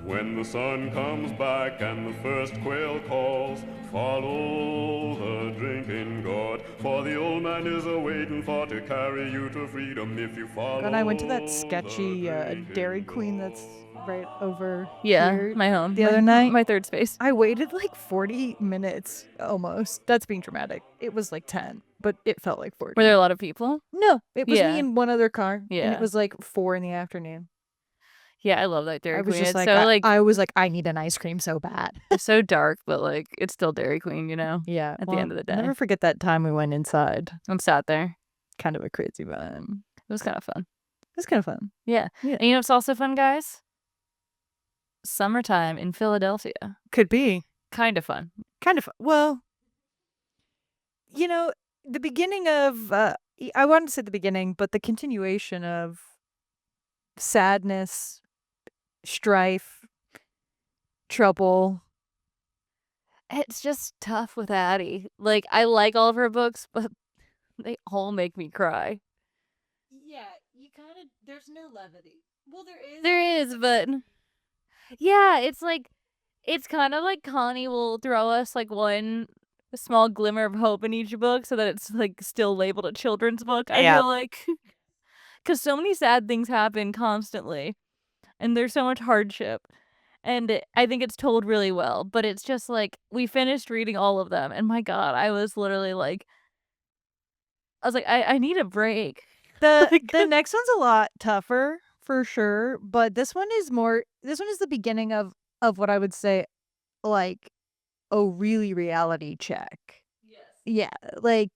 When the sun comes back and the first quail calls, follow the drinking gourd, for the old man is a-waiting for to carry you to freedom if you follow. God, I went to that the sketchy drinking Dairy Queen gourd. that's right over Yeah, here my home. the other night. My third space. I waited like 40 minutes almost. That's being dramatic. It was like 10, but it felt like 40. Were there a lot of people? No, it was Yeah. me and one other car. And Yeah. it was like 4 in the afternoon. Yeah, I love that Dairy I was Queen. just It's like, so like I was like, I need an ice cream so bad. it's so dark, but like it's still Dairy Queen, you know? Yeah. At the end of the day. I'll never forget that time we went inside. I'm sat there. Kind of a crazy vibe. It was kind of fun. It was kind of fun. Yeah. Yeah. And you know what's also fun, guys? Summertime in Philadelphia. Could be. Kind of fun. Kind of. Well, you know, the beginning of, I wanted to say the beginning, but the continuation of sadness, strife, trouble. It's just tough with Addy. Like, I like all of her books, but they all make me cry. Yeah, you kind of, there's no levity. Well, there is. There is, but yeah, it's like, it's kind of like Connie will throw us like one small glimmer of hope in each book so that it's like still labeled a children's book. I Yeah. feel like, because so many sad things happen constantly and there's so much hardship. And I think it's told really well, but it's just like we finished reading all of them, and my God, I was literally like, I need a break. The next one's a lot tougher for sure, but this one is the beginning of what I would say like a really reality check. Yes. Yeah, like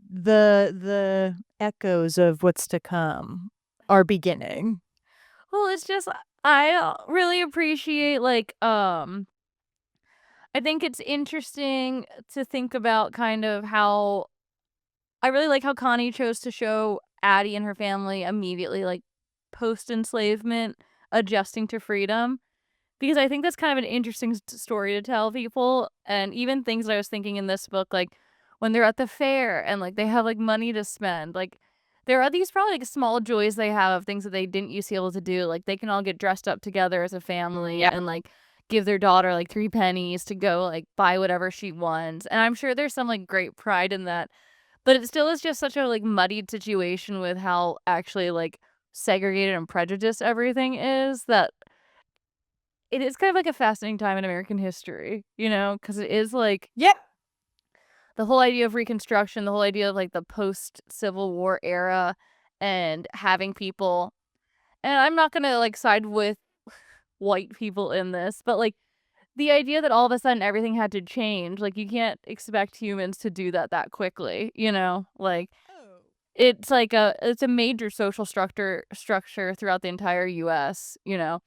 the echoes of what's to come are beginning. Well, it's just I really appreciate like I think it's interesting to think about kind of how I really like how Connie chose to show Addy and her family immediately like post enslavement adjusting to freedom, because I think that's kind of an interesting story to tell people. And even things that I was thinking in this book, like when they're at the fair and like they have like money to spend, like there are these probably like small joys they have of things that they didn't used to be able to do. Like they can all get dressed up together as a family and like give their daughter like 3 pennies to go like buy whatever she wants. And I'm sure there's some like great pride in that. But it still is just such a like muddied situation with how actually like segregated and prejudiced everything is, that it is kind of like a fascinating time in American history, you know, because it is like Yeah. the whole idea of Reconstruction, the whole idea of like the post-Civil War era and having people, and I'm not gonna like side with white people in this, but like the idea that all of a sudden everything had to change, like you can't expect humans to do that quickly, you know, like it's like it's a major social structure throughout the entire US, you know,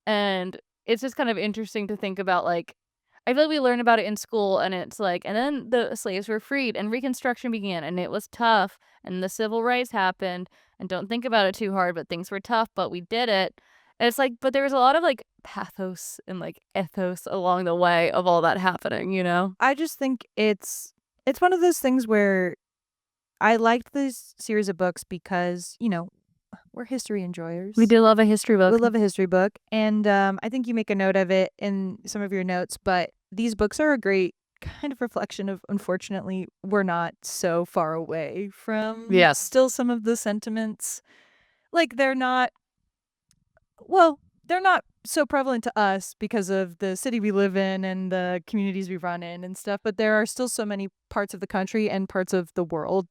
and it's just kind of interesting to think about. Like I feel like we learn about it in school, and it's like, and then the slaves were freed and Reconstruction began, and it was tough, and the civil rights happened, and don't think about it too hard, but things were tough, but we did it. And it's like, but there was a lot of like pathos and like ethos along the way of all that happening, you know? I just think it's one of those things where I liked this series of books because, you know, we're history enjoyers. We do love a history book. We love a history book. And I think you make a note of it in some of your notes, but these books are a great kind of reflection of, unfortunately, we're not so far away from still some of the sentiments. Like they're not so prevalent to us because of the city we live in and the communities we run in and stuff, but there are still so many parts of the country and parts of the world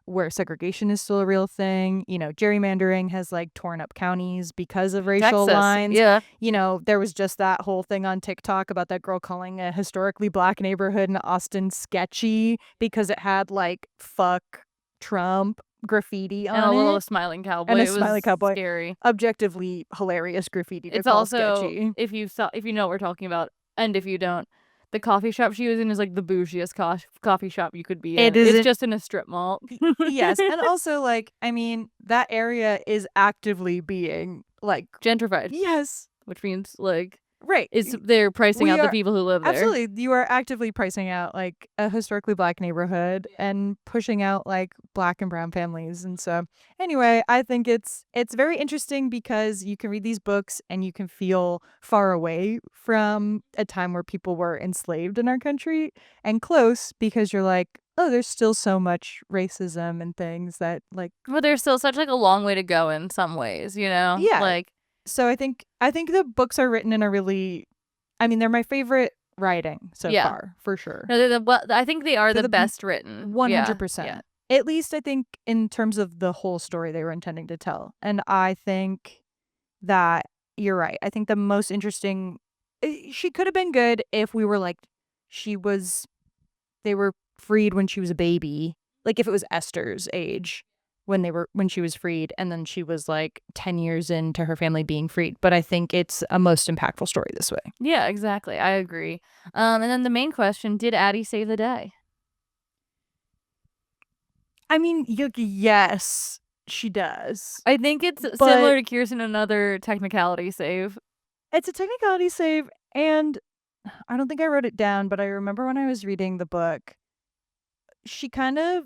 where segregation is still a real thing. You know, gerrymandering has like torn up counties because of racial Texas, lines. yeah. You know, there was just that whole thing on TikTok about that girl calling a historically black neighborhood in Austin sketchy because it had like "fuck Trump" graffiti on And a it. little smiling cowboy. And a It was smiley cowboy. Scary. Objectively hilarious graffiti to It's call also, sketchy. if you know what we're talking about, and if you don't, the coffee shop she was in is like the bougiest coffee shop you could be in. It's just in a strip mall. Yes, and also like, I mean, that area is actively being like Gentrified. Yes. Which means like Right. they're pricing We out the are people who live there. absolutely, you are actively pricing out like a historically Black neighborhood and pushing out like Black and brown families. And so anyway, I think it's very interesting because you can read these books and you can feel far away from a time where people were enslaved in our country, and close because you're like, oh, there's still so much racism and things that like But there's still such like a long way to go in some ways, you know? Yeah. Like, so I think the books are written in a really, I mean, they're my favorite writing so Yeah. far, for sure. no, I think they are They're the the best written. 100%. Yeah. At least I think in terms of the whole story they were intending to tell. And I think that you're right. I think the most interesting, she could have been good if we were like, they were freed when she was a baby. Like if it was Esther's age when she was freed, and then she was like 10 years into her family being freed. But I think it's a most impactful story this way. Yeah, exactly. I agree. And then the main question, did Addy save the day? I mean, yes, she does. I think it's similar to Kirsten, another technicality save. It's a technicality save, and I don't think I wrote it down, but I remember when I was reading the book, she kind of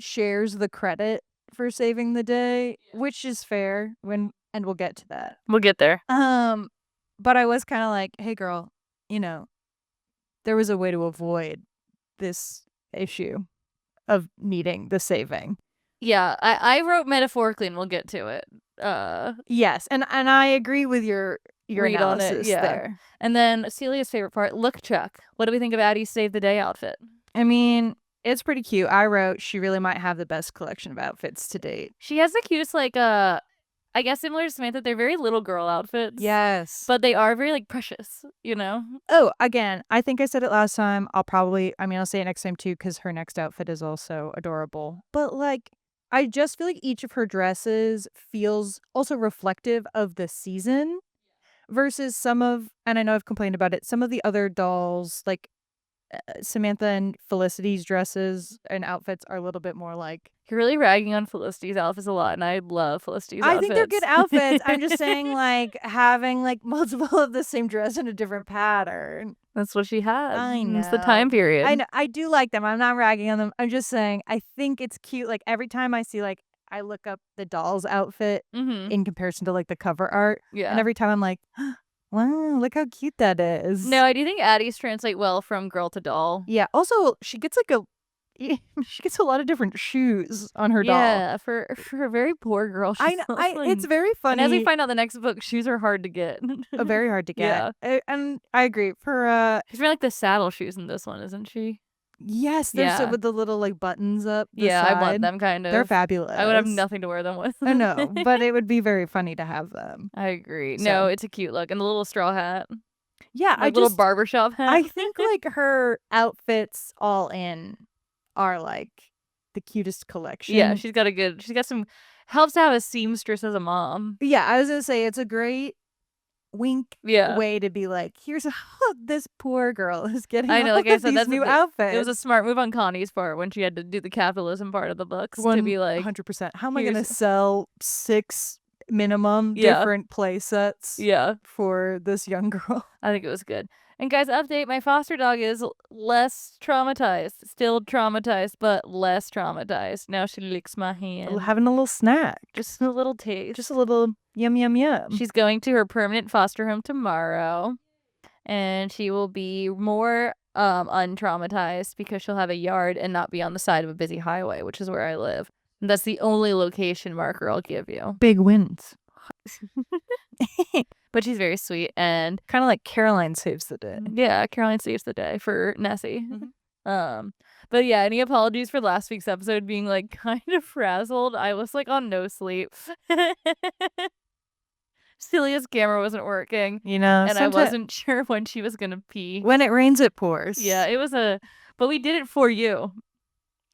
shares the credit for saving the day, which is fair and we'll get to that. We'll get there. But I was kind of like, hey girl, there was a way to avoid this issue of needing the saving. Yeah, I wrote metaphorically, and we'll get to it. Yes, and I agree with your Read on it, analysis yeah. there. And then Celia's favorite part, look Chuck. What do we think of Addy's save the day outfit? I mean, it's pretty cute. I wrote she really might have the best collection of outfits to date. She has the cutest, like, I guess similar to Samantha, they're very little girl outfits. Yes. But they are very, like, precious, you know? Oh, again, I think I said it last time. I'll say it next time too, because her next outfit is also adorable. But, like, I just feel like each of her dresses feels also reflective of the season versus and I know I've complained about it, some of the other dolls, like Samantha and Felicity's dresses and outfits are a little bit more like... You're really ragging on Felicity's outfits a lot, and I love Felicity's outfits. I think they're good outfits. I'm just saying, like, having, like, multiple of the same dress in a different pattern. That's what she had. I know. It's the time period. I know. I do like them. I'm not ragging on them. I'm just saying, I think it's cute. Like, every time I see, like, I look up the doll's outfit in comparison to, like, the cover art. Yeah. And every time I'm like... wow, look how cute that is. No, I do think Addy's translate well from girl to doll. Yeah, also, she gets she gets a lot of different shoes on her doll. Yeah, for a very poor girl. It's very funny. And as we find out the next book, shoes are hard to get. Very hard to get. Yeah. And I agree. She's wearing like the saddle shoes in this one, isn't she? Yes, they're so with the little like buttons up the side. I want them kind of. They're fabulous. I would have nothing to wear them with. I know, but it would be very funny to have them. I agree. So. No, it's a cute look. And the little straw hat. Yeah, little barbershop hat. I think like her outfits all in are like the cutest collection. Yeah, she's got some, helps to have a seamstress as a mom. Yeah, I was gonna say it's a great wink way to be like, here's this poor girl is getting like I said, these new outfits. It was a smart move on Connie's part when she had to do the capitalism part of the books to be like 100%. How am I gonna sell 6 minimum different play sets for this young girl? I think it was good. And guys, update, my foster dog is less traumatized. Still traumatized, but less traumatized. Now she licks my hand. Having a little snack. Just a little taste. Just a little yum, yum, yum. She's going to her permanent foster home tomorrow. And she will be more untraumatized because she'll have a yard and not be on the side of a busy highway, which is where I live. And that's the only location marker I'll give you. Big wins. But she's very sweet and kind of like Caroline saves the day. Yeah, Caroline saves the day for Nessie. But yeah, any apologies for last week's episode being like kind of frazzled. I was like on no sleep. Celia's camera wasn't working. And I wasn't sure when she was gonna pee. When it rains, it pours. Yeah, it was but we did it for you.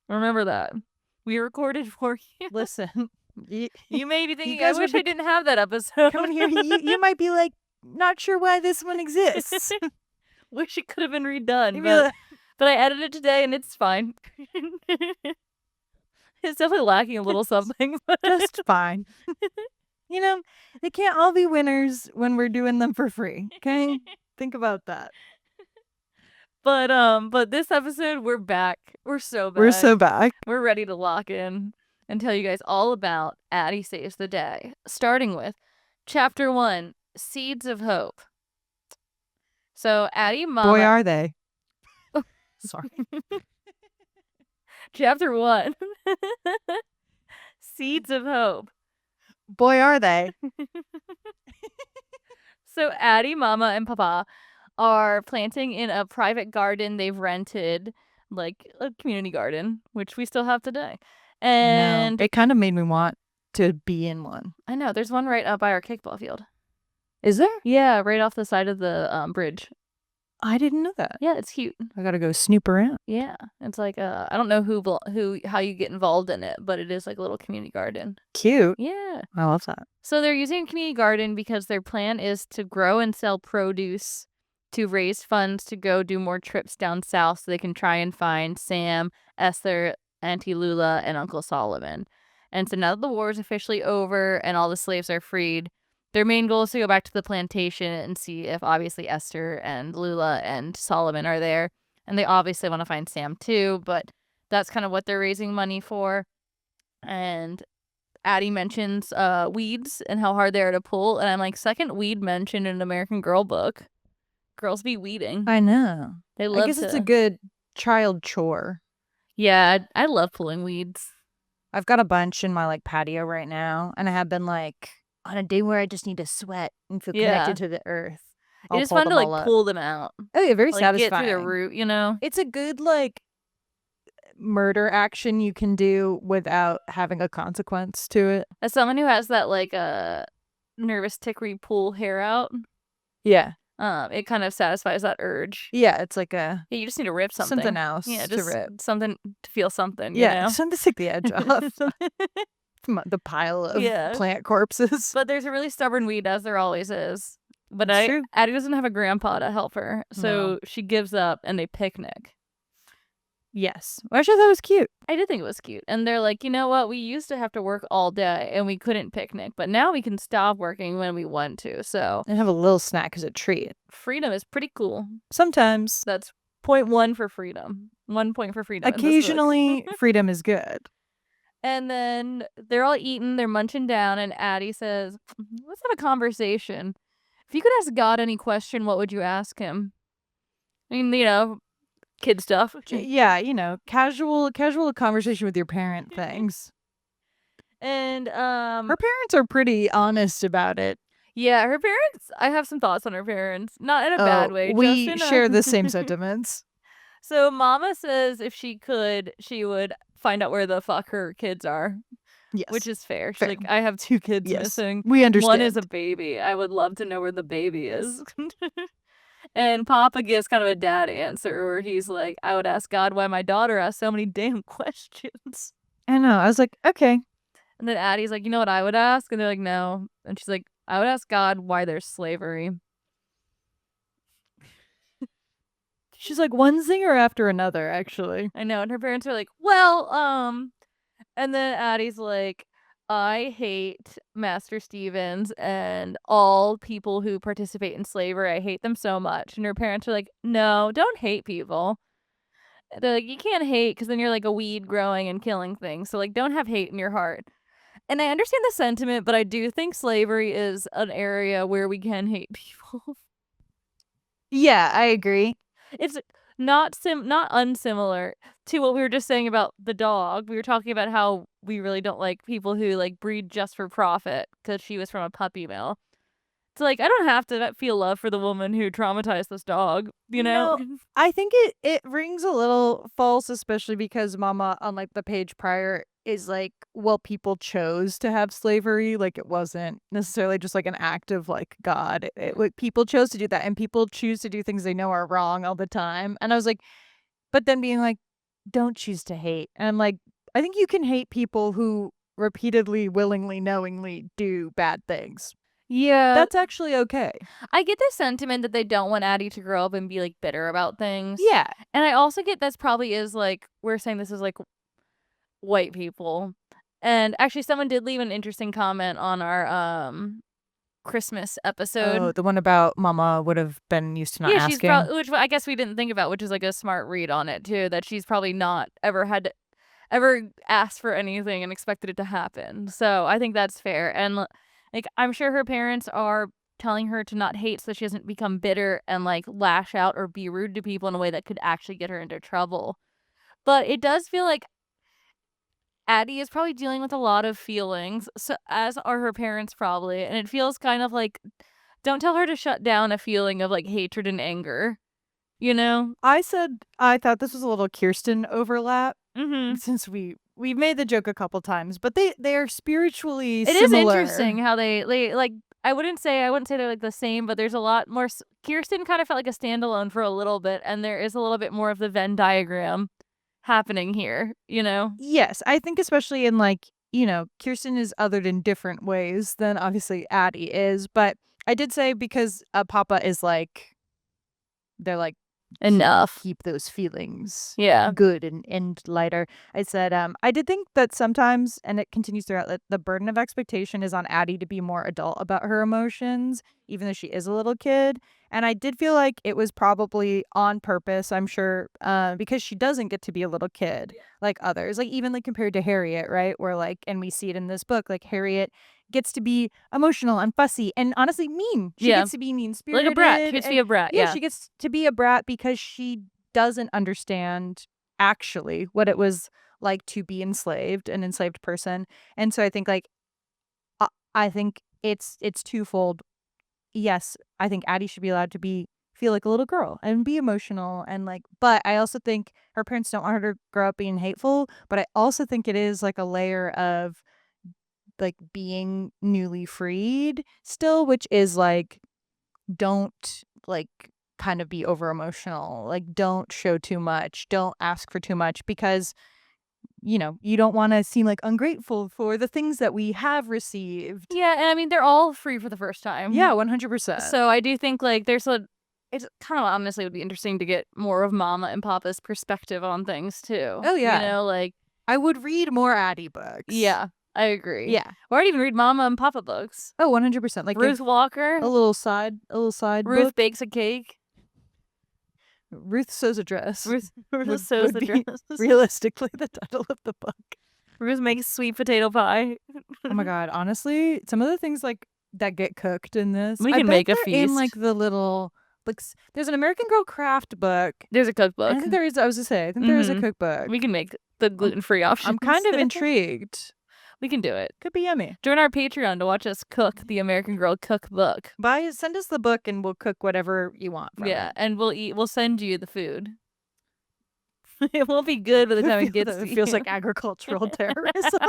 Remember that. We recorded for you. Listen. You may be thinking, I wish I didn't have that episode. Come here. You might be like, not sure why this one exists. Wish it could have been redone. But I edited it today and it's fine. It's definitely lacking a little something. But just fine. You know, they can't all be winners when we're doing them for free. Okay, think about that. But this episode, we're back. We're so back. We're so back. We're ready to lock in and tell you guys all about Addy Saves the Day. Starting with Chapter 1, Seeds of Hope. So Addy Mama... Boy, are they. Sorry. Chapter 1, Seeds of Hope. Boy, are they. So Addy, Mama, and Papa are planting in a private garden they've rented, like a community garden, which we still have today. And it kind of made me want to be in one. I know, there's one right up by our kickball field. Is there? Yeah, right off the side of the bridge. I didn't know that. Yeah, it's cute. I gotta go snoop around. Yeah, it's like I don't know how you get involved in it, but it is like a little community garden. Cute. Yeah, I love that. so they're using a community garden because their plan is to grow and sell produce to raise funds to go do more trips down south so they can try and find Sam, Esther, Auntie Lula, and Uncle Solomon. And so now that the war is officially over and all the slaves are freed, their main goal is to go back to the plantation and see if obviously Esther and Lula and Solomon are there. And they obviously want to find Sam too, but that's kind of what they're raising money for. And Addy mentions weeds and how hard they are to pull. And I'm like, second weed mentioned in an American Girl book. Girls be weeding. I know. They love I guess it's a good child chore. Yeah, I love pulling weeds. I've got a bunch in my patio right now, and I have been on a day where I just need to sweat and feel connected to the earth. It is fun to pull them out. Oh yeah, very satisfying. Get through the root, you know. It's a good murder action you can do without having a consequence to it. As someone who has that nervous tick where you pull hair out. Yeah. It kind of satisfies that urge. Yeah, it's like a... Yeah, you just need to rip something. Something else to rip. Something to feel something, yeah, you know? something to take the edge off. The pile of plant corpses. But there's a really stubborn weed, as there always is. But true. Addy doesn't have a grandpa to help her, so she gives up and they picnic. Yes. Well, I thought that was cute. I did think it was cute. And they're like, you know what? We used to have to work all day and we couldn't picnic, but now we can stop working when we want to. So and have a little snack as a treat. Freedom is pretty cool. Sometimes. That's 0.1 for freedom. 1 point for freedom. Occasionally, freedom is good. And then they're all eating, they're munching down, and Addy says, let's have a conversation. If you could ask God any question, what would you ask him? I mean, kid stuff. Yeah, casual conversation with your parent things. And her parents are pretty honest about it. Yeah, her parents, I have some thoughts on her parents. Not in a bad way. We share the same sentiments. So Mama says if she could, she would find out where the fuck her kids are. Yes. Which is fair. She's like, I have 2 kids missing. We understand. One is a baby. I would love to know where the baby is. And Papa gives kind of a dad answer where he's like, I would ask God why my daughter asked so many damn questions. I know. I was like, okay. And then Addy's like, you know what I would ask? And they're like, no. And she's like, I would ask God why there's slavery. She's like one zinger after another, actually. I know. And her parents are like, well, and then Addy's like, I hate Master Stevens and all people who participate in slavery. I hate them so much. And her parents are like, no, don't hate people. They're like, you can't hate because then you're like a weed growing and killing things. So don't have hate in your heart. And I understand the sentiment, but I do think slavery is an area where we can hate people. Yeah, I agree. It's not unsimilar to what we were just saying about the dog. We were talking about how we really don't like people who breed just for profit because she was from a puppy mill. It's I don't have to feel love for the woman who traumatized this dog, you know? No, I think it rings a little false, especially because Mama on the page prior is well, people chose to have slavery. It wasn't necessarily just an act of God. People chose to do that, and people choose to do things they know are wrong all the time. And I was but then being don't choose to hate. And I'm I think you can hate people who repeatedly, willingly, knowingly do bad things. Yeah. That's actually okay. I get the sentiment that they don't want Addy to grow up and be bitter about things. Yeah. And I also get that's probably is we're saying this is white people. And actually, someone did leave an interesting comment on our Christmas episode. Oh, the one about Mama would have been used to not Yeah, she's asking. which I guess we didn't think about, which is like a smart read on it too. That she's probably not ever asked for anything and expected it to happen. So I think that's fair. And like, I'm sure her parents are telling her to not hate so she doesn't become bitter and like lash out or be rude to people in a way that could actually get her into trouble. But it does feel like Addy is probably dealing with a lot of feelings, so as are her parents probably, and it feels kind of like, don't tell her to shut down a feeling of like hatred and anger, you know? I said I thought this was a little Kirsten overlap Mm-hmm. since we've made the joke a couple times, but they are spiritually It is similar. interesting how they like. I wouldn't say they're like the same, but there's a lot more. Kirsten kind of felt like a standalone for a little bit, and there is a little bit more of the Venn diagram happening here, you know? Yes, I think especially in like, Kirsten is othered in different ways than obviously Addy is, but I did say because Papa is like, they're like, Enough. keep those feelings Yeah. good and lighter. I said, I did think that sometimes, and it continues throughout, that the burden of expectation is on Addy to be more adult about her emotions, even though she is a little kid. And I did feel like it was probably on purpose, I'm sure, because she doesn't get to be a little kid like others, like even like compared to Harriet, right? Where like, and we see it in this book, like Harriet gets to be emotional and fussy and honestly mean. She Yeah. gets to be mean-spirited. Like a brat. She gets to be a brat. Yeah, she gets to be a brat because she doesn't understand actually what it was like to be enslaved, an enslaved person. And so I think like I think it's twofold. Yes, I think Addy should be allowed to feel like a little girl and be emotional and like, but I also think her parents don't want her to grow up being hateful, but I also think it is like a layer of like being newly freed still, which is like, don't like kind of be over emotional, like don't show too much, don't ask for too much, because you don't want to seem like ungrateful for the things that we have received. Yeah, and I mean they're all free for the first time. Yeah, 100%. So I do think like it's kind of honestly would be interesting to get more of Mama and Papa's perspective on things too. Oh, yeah. You know, like I would read more Addy books. yeah, I agree. Yeah. Or I'd even read Mama and Papa books. Oh, 100%. Like Ruth Walker. a little side Ruth book. bakes a cake. Ruth sews a dress. Ruth would sews the be dress. realistically the title of the book. Ruth makes sweet potato pie. Oh my god, honestly, some of the things like that get cooked in this, We I can bet make a they're in feast. like the little like there's an American Girl craft book. There's a cookbook. I think there is. I was to say, I think there is a Mhm. cookbook. We can make the gluten-free option. I'm kind of intrigued. We can do it. Could be yummy. Join our Patreon to watch us cook the American Girl cookbook. Send us the book and we'll cook whatever you want from it. And we'll send you the food. It won't be good by the time it gets to you. It feels like agricultural terrorism.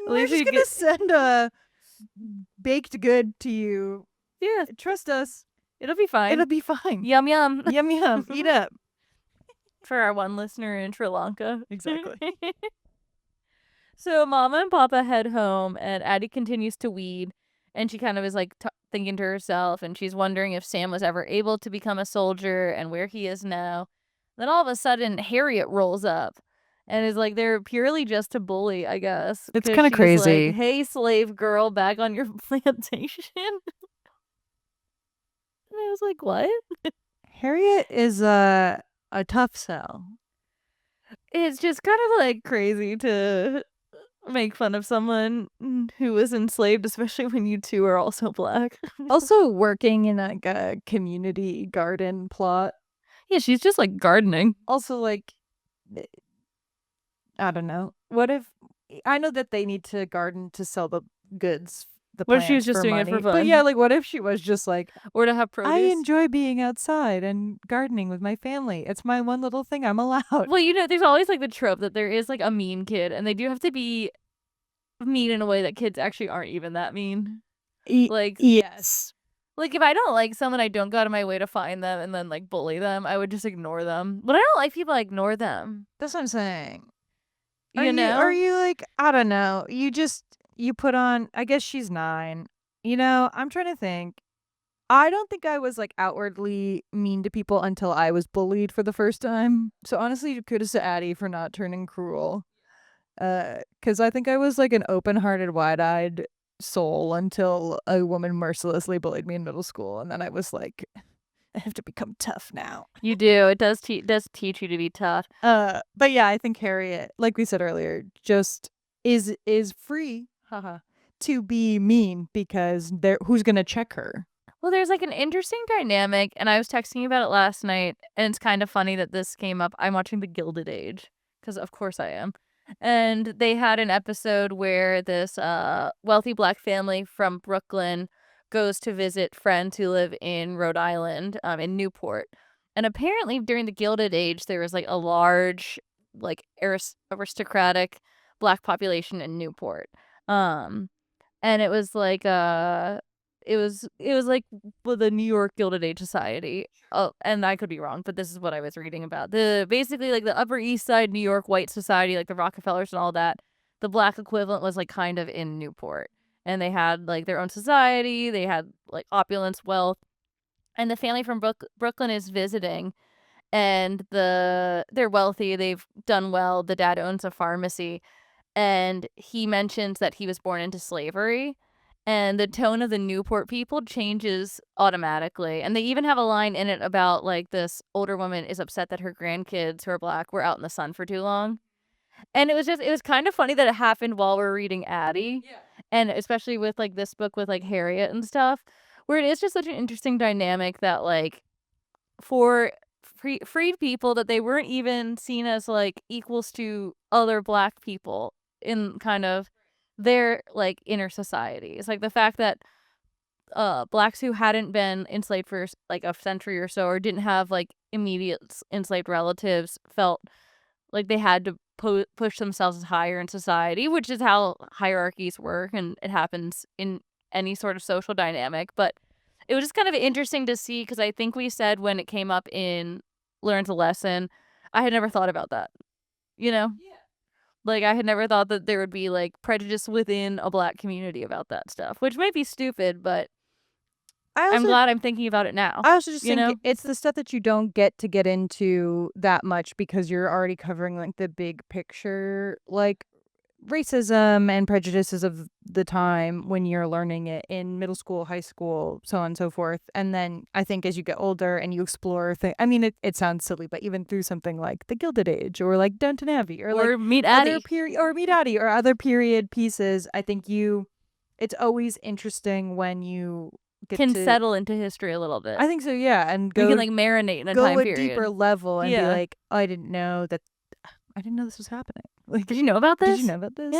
We're just gonna send a baked good to you. Yeah, Trust us. it'll be fine. It'll be fine. Yum yum. Yum yum. Eat up. For our one listener in Sri Lanka. Exactly. So Mama and Papa head home, and Addy continues to weed, and she kind of is like thinking to herself, and she's wondering if Sam was ever able to become a soldier and where he is now. Then all of a sudden, Harriet rolls up and is like, they're purely just to bully, I guess. It's 'cause kinda she's crazy. Like, hey, slave girl, back on your plantation. And I was like, what? Harriet is a tough sell. It's just kind of like crazy to make fun of someone who was enslaved, especially when you two are also black. Also working in like a community garden plot. Yeah, she's just like gardening. Also like, I don't know. What if, I know that they need to garden to sell the goods, the What if she was plants just for doing it money. for fun? But yeah, like what if she was just like, Or to have produce. I enjoy being outside and gardening with my family. It's my one little thing I'm allowed. Well, you know, there's always like the trope that there is like a mean kid, and they do have to be mean in a way that kids actually aren't even that mean. Like, yes. Like, if I don't like someone, I don't go out of my way to find them and then like bully them. I would just ignore them. But I don't like people, I ignore them. That's what I'm saying. You know? Are you like, I don't know. You put on, I guess she's 9. I'm trying to think. I don't think I was, like, outwardly mean to people until I was bullied for the first time. So, honestly, kudos to Addy for not turning cruel. 'Cause I think I was, like, an open-hearted, wide-eyed soul until a woman mercilessly bullied me in middle school, and then I was like, "I have to become tough now." You do. It does teach you to be tough. But yeah, I think Harriet, like we said earlier, just is free, haha, to be mean because who's gonna check her? Well, there's, like, an interesting dynamic, and I was texting you about it last night, and it's kind of funny that this came up. I'm watching The Gilded Age, because of course I am, and they had an episode where this, wealthy Black family from Brooklyn goes to visit friends who live in Rhode Island, in Newport, and apparently during The Gilded Age, there was, like, a large, like, aristocratic Black population in Newport, um and it was like, it was like with the New York Gilded Age Society. Oh, and I could be wrong, but this is what I was reading about. Basically, like, the Upper East Side New York white society, like the Rockefellers and all that, the Black equivalent was, like, kind of in Newport. And they had, like, their own society, they had, like, opulence, wealth, and the family from Brooklyn is visiting, and they're wealthy, they've done well, the dad owns a pharmacy, and he mentions that he was born into slavery, and the tone of the Newport people changes automatically, and they even have a line in it about, like, this older woman is upset that her grandkids who are Black were out in the sun for too long, and it was kind of funny that it happened while we're reading Addy, Yeah. and especially with, like, this book with, like, Harriet and stuff, where it is just such an interesting dynamic that, like, for freed people, that they weren't even seen as, like, equals to other Black people in kind of their, like, inner societies. Like, the fact that, Blacks who hadn't been enslaved for, like, a century or so, or didn't have, like, immediate enslaved relatives, felt like they had to push themselves higher in society, which is how hierarchies work, and it happens in any sort of social dynamic. But it was just kind of interesting to see, because I think we said when it came up in Learn the Lesson, I had never thought about that, you know? Yeah. Like, I had never thought that there would be, like, prejudice within a Black community about that stuff, which might be stupid, but I I'm also glad I'm thinking about it now, I also just you think know? it's the stuff that you don't get to get into that much because you're already covering, like, the big picture, like, racism and prejudices of the time when you're learning it in middle school, high school, so on and so forth. And then I think as you get older and you explore I mean, it sounds silly, but even through something like The Gilded Age or like Downton Abbey or like Or Meet other Addy. period or Meet Addy or other period pieces, I think it's always interesting when you get Can to. settle into history a little bit. I think so, yeah, and You can, like, marinate in a go time a deeper period. level and be Yeah. like, "Oh, I didn't know this was happening." Like, Did you know about did you this? know about this?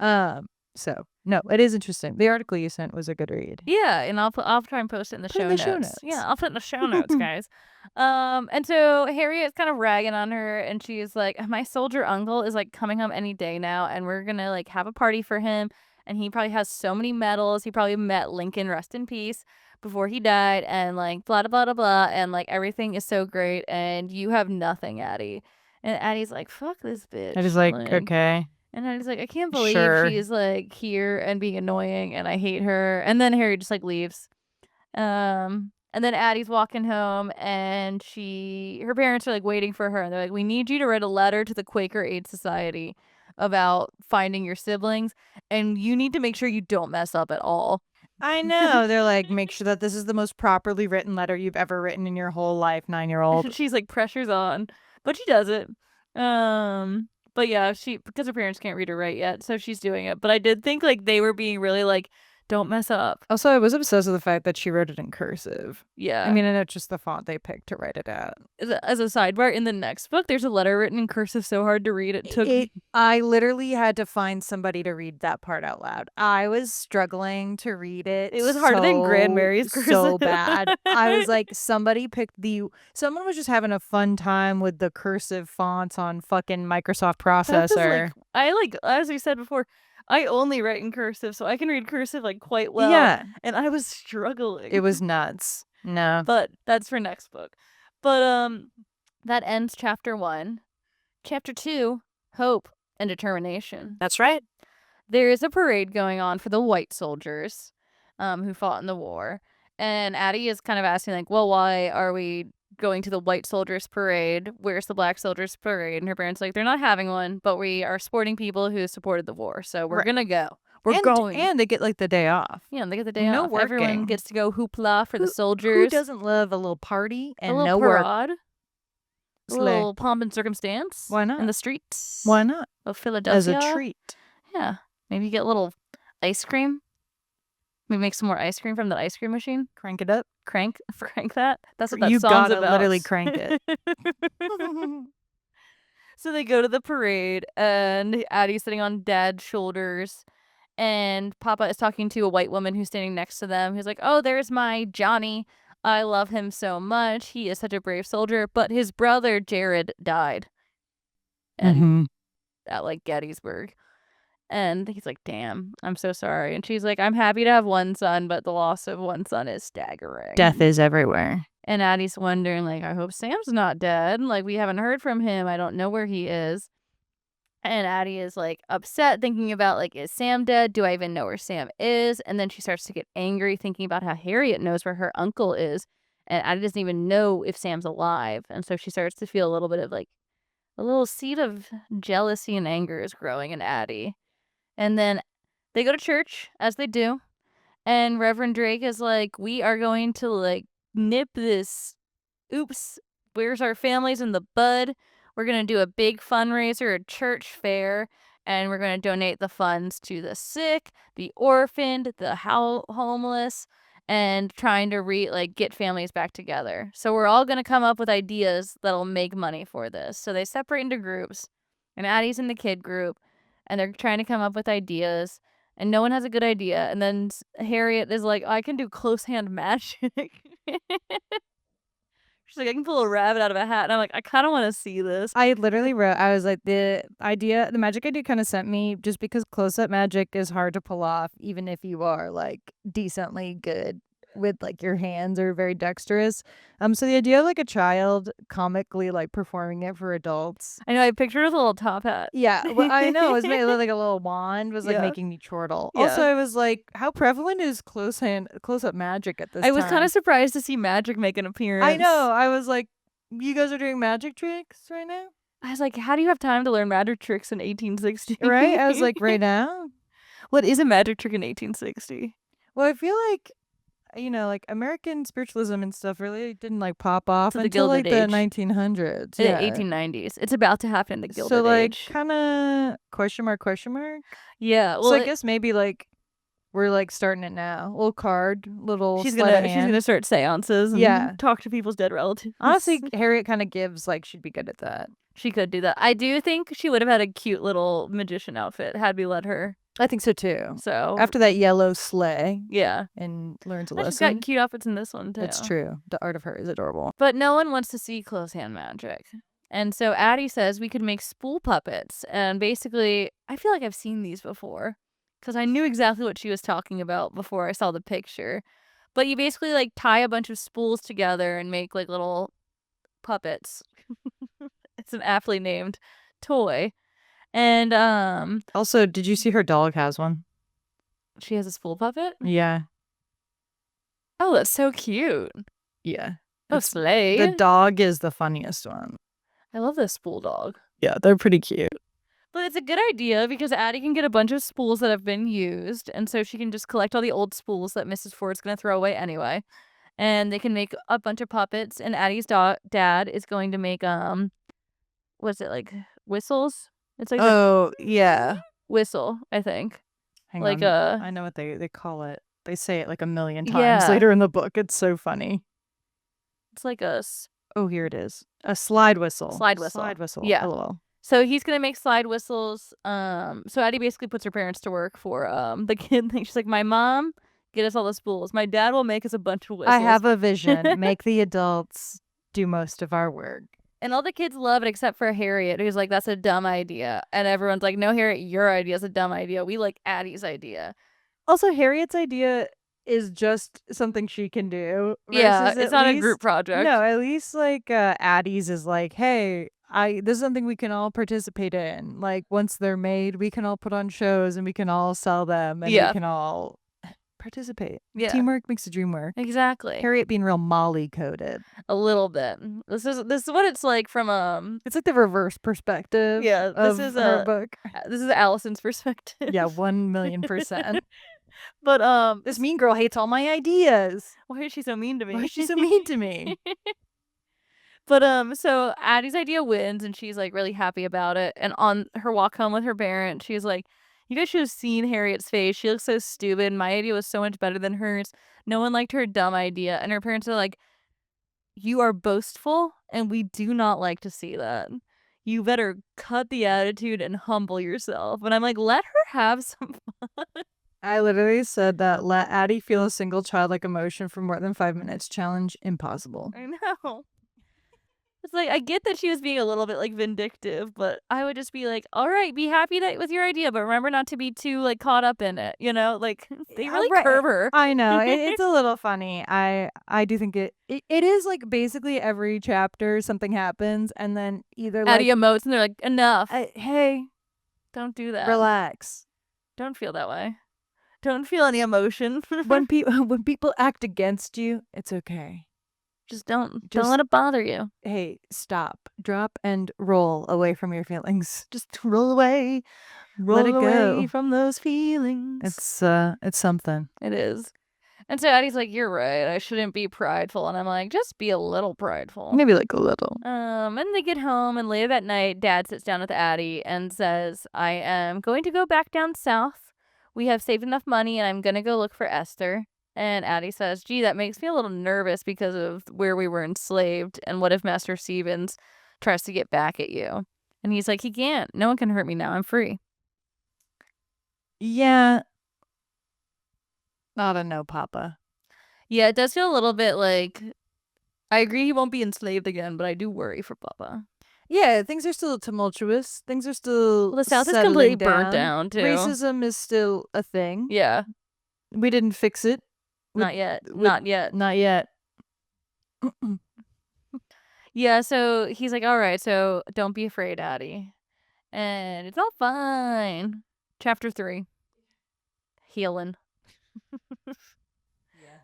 Yeah. So no, it is interesting. The article you sent was a good read. Yeah, and I'll try and post it in the Put in show the show notes. Yeah, notes. I'll put it in the show notes, guys. And so Harriet's kind of ragging on her, and she's like, "My soldier uncle is, like, coming home any day now, and we're gonna, like, have a party for him, and he probably has so many medals. He probably met Lincoln, rest in peace, before he died, and, like, blah, blah, blah, blah, and, like, everything is so great, and you have nothing, Addy." And Addy's like, "Fuck this I was bitch." like, Like, okay, and Addy's like, "I can't believe sure. she's, like, here and being annoying, and I hate her." And then Harry just, like, leaves. And then Addie's walking home, and her parents are, like, waiting for her, and they're like, "We need you to write a letter to the Quaker Aid Society about finding your siblings, and you need to make sure you don't mess up at all." I know. They're like, make sure that this is the most properly written letter you've ever written in your whole life, 9-year-old. She's like, "Pressure's on," but she does it. But yeah, because her parents can't read or write yet, so she's doing it. But I did think, like, they were being really like, "Don't mess up." Also, I was obsessed with the fact that she wrote it in cursive. Yeah. I mean, I know it's just the font they picked to write it at. As a sidebar, in the next book, there's a letter written in cursive so hard to read it took. I literally had to find somebody to read that part out loud. I was struggling to read it. It was harder than Grand Mary's so cursive. bad. I was like, someone was just having a fun time with the cursive fonts on fucking Microsoft processor. As we said before, I only write in cursive, so I can read cursive, like, quite well. Yeah. And I was struggling. It was nuts. No. But that's for next book. But that ends chapter 1. Chapter 2, hope and determination. That's right. There is a parade going on for the white soldiers who fought in the war. And Addy is kind of asking, like, well, why are we going to the white soldiers parade? Where's the black soldiers parade? And her parents are like, they're not having one, but we are supporting people who supported the war. So we're Right. going to go. We're And going. and they get like the day off. Yeah, and they get the day No off. Everyone working. gets to go hoopla for the Who soldiers. doesn't love a little party A and little no work? parade. A Slay. little pomp and circumstance. Why not? In the streets. Why not? Of Philadelphia. As a treat. Yeah. Maybe you get a little ice cream. Maybe make some more ice cream from that ice cream machine. Crank it up. Crank that. That's what that You song's gotta about. literally crank it. So they go to the parade, and Addie's sitting on Dad's shoulders, and Papa is talking to a white woman who's standing next to them. He's like, oh, there's my Johnny. I love him so much. He is such a brave soldier, but his brother Jared died. And at like Gettysburg. And he's like, damn, I'm so sorry. And she's like, I'm happy to have one son, but the loss of one son is staggering. Death is everywhere. And Addie's wondering, like, I hope Sam's not dead. Like, we haven't heard from him. I don't know where he is. And Addy is, like, upset, thinking about, like, is Sam dead? Do I even know where Sam is? And then she starts to get angry, thinking about how Harriet knows where her uncle is. And Addy doesn't even know if Sam's alive. And so she starts to feel a little bit of, like, a little seed of jealousy and anger is growing in Addy. And then they go to church, as they do. And Reverend Drake is like, we are going to, like, nip this, oops, where's our families in the bud? We're going to do a big fundraiser, a church fair, and we're going to donate the funds to the sick, the orphaned, the homeless, and trying to get families back together. So we're all going to come up with ideas that'll make money for this. So they separate into groups, and Addie's in the kid group, and they're trying to come up with ideas, and no one has a good idea. And then Harriet is like, I can do close hand magic. She's like, I can pull a rabbit out of a hat. And I'm like, I kind of want to see this. I literally wrote, I was like, the magic idea kind of sent me just because close-up magic is hard to pull off, even if you are, like, decently good with, like, your hands or very dexterous. So the idea of, like, a child comically, like, performing it for adults. I know, I pictured with a little top hat. Yeah, well, I know. It was made like a little wand was, like, making me chortle. Yeah. Also, I was like, how prevalent is close-up magic at this time? I was kind of surprised to see magic make an appearance. I know. I was like, you guys are doing magic tricks right now? I was like, how do you have time to learn magic tricks in 1860? Right? I was like, right now? What is a magic trick in 1860? Well, I feel like, you know, like American spiritualism and stuff really didn't like pop off the until like Gilded the Age. 1900s. The Yeah. 1890s. It's about to happen in the Gilded So like Age. kind of question mark. Yeah. Well, So I guess maybe like we're like starting it now. Little card, little she's sleight of gonna hand. start seances and talk to people's dead relatives. Honestly, Harriet kind of gives like she'd be good at that. She could do that. I do think she would have had a cute little magician outfit had we let her. I think so too. So After that yellow sleigh yeah, and learns a she's lesson. got cute outfits in this one too. That's true. The art of her is adorable. But no one wants to see close hand magic. And so Addy says we could make spool puppets. And basically, I feel like I've seen these before because I knew exactly what she was talking about before I saw the picture. But you basically like tie a bunch of spools together and make like little puppets. It's an aptly named toy. And Also, did you see her dog has one? she has a spool puppet? Yeah. Oh, that's so cute. Yeah. Oh, slay. The dog is the funniest one. I love this spool dog. Yeah, they're pretty cute. But it's a good idea because Addy can get a bunch of spools that have been used, and so she can just collect all the old spools that Mrs. Ford's going to throw away anyway. And they can make a bunch of puppets, and Addie's dad is going to make, what's it, like, whistles? It's like Oh, yeah. whistle, I think. Hang Like on. I know what they call it. They say it like a million times Yeah. later in the book. It's so funny. It's like a... Oh, here it is. A slide whistle. Slide whistle. Slide whistle. Yeah. LOL. So he's going to make slide whistles. So Addy basically puts her parents to work for the kid thing. She's like, my mom, get us all the spools. My dad will make us a bunch of whistles. I have a vision. Make the adults do most of our work. And all the kids love it except for Harriet, who's like, that's a dumb idea. And everyone's like, no, Harriet, your idea is a dumb idea. We like Addie's idea. Also, Harriet's idea is just something she can do. Yeah, versus it's at not a least- group project. No, at least like Addie's is like, hey, this is something we can all participate in. Like once they're made, we can all put on shows and we can all sell them and Yeah. we can all participate. Yeah. Teamwork makes the dream work. Exactly. Harriet being real Molly coded. A little bit. This is what it's like from It's like the reverse perspective. Yeah, this of is her book. this is Allison's perspective. Yeah, 1,000,000%. But This mean girl hates all my ideas. why is she so mean to me? Why is she so mean to me? But so Addie's idea wins and she's like really happy about it. And on her walk home with her parents, she's like, "You guys should have seen Harriet's face. She looks so stupid. My idea was so much better than hers. No one liked her dumb idea." And her parents are like, "You are boastful and we do not like to see that. You better cut the attitude and humble yourself." And I'm like, let her have some fun. I literally said that let Addy feel a single childlike emotion for more than 5 minutes. Challenge impossible. I know. It's like, I get that she was being a little bit like vindictive, but I would just be like, all right, be happy that with your idea, but remember not to be too like caught up in it, you know? Like they really curb her. I know. It's a little funny. I do think it is like basically every chapter something happens and then either like Addy emotes and they're like, enough. Hey, Don't do that. relax. Don't feel that way. Don't feel any emotion. when people act against you, it's okay. Just don't let it bother you. Hey, stop, drop, and roll away from your feelings. Just roll away, let it go from those feelings. It's something. It is. And so Addie's like, "You're right. I shouldn't be prideful." And I'm like, "Just be a little prideful." Maybe like a little. And they get home, and later that night, Dad sits down with Addie and says, "I am going to go back down south. We have saved enough money, and I'm gonna go look for Esther." And Addie says, "Gee, that makes me a little nervous because of where we were enslaved. And what if Master Stevens tries to get back at you?" And he's like, "He can't. No one can hurt me now. I'm free." Yeah. I don't know, Papa. Yeah, it does feel a little bit like, I agree he won't be enslaved again, but I do worry for Papa. Yeah, things are still tumultuous. Things are still The South is settling completely burnt down, too. Racism is still a thing. Yeah. We didn't fix it. Not yet. Not yet. Not yet. Yeah, so he's like, all right, so don't be afraid, Addie. And it's all fine. Chapter 3. Healing. Yeah.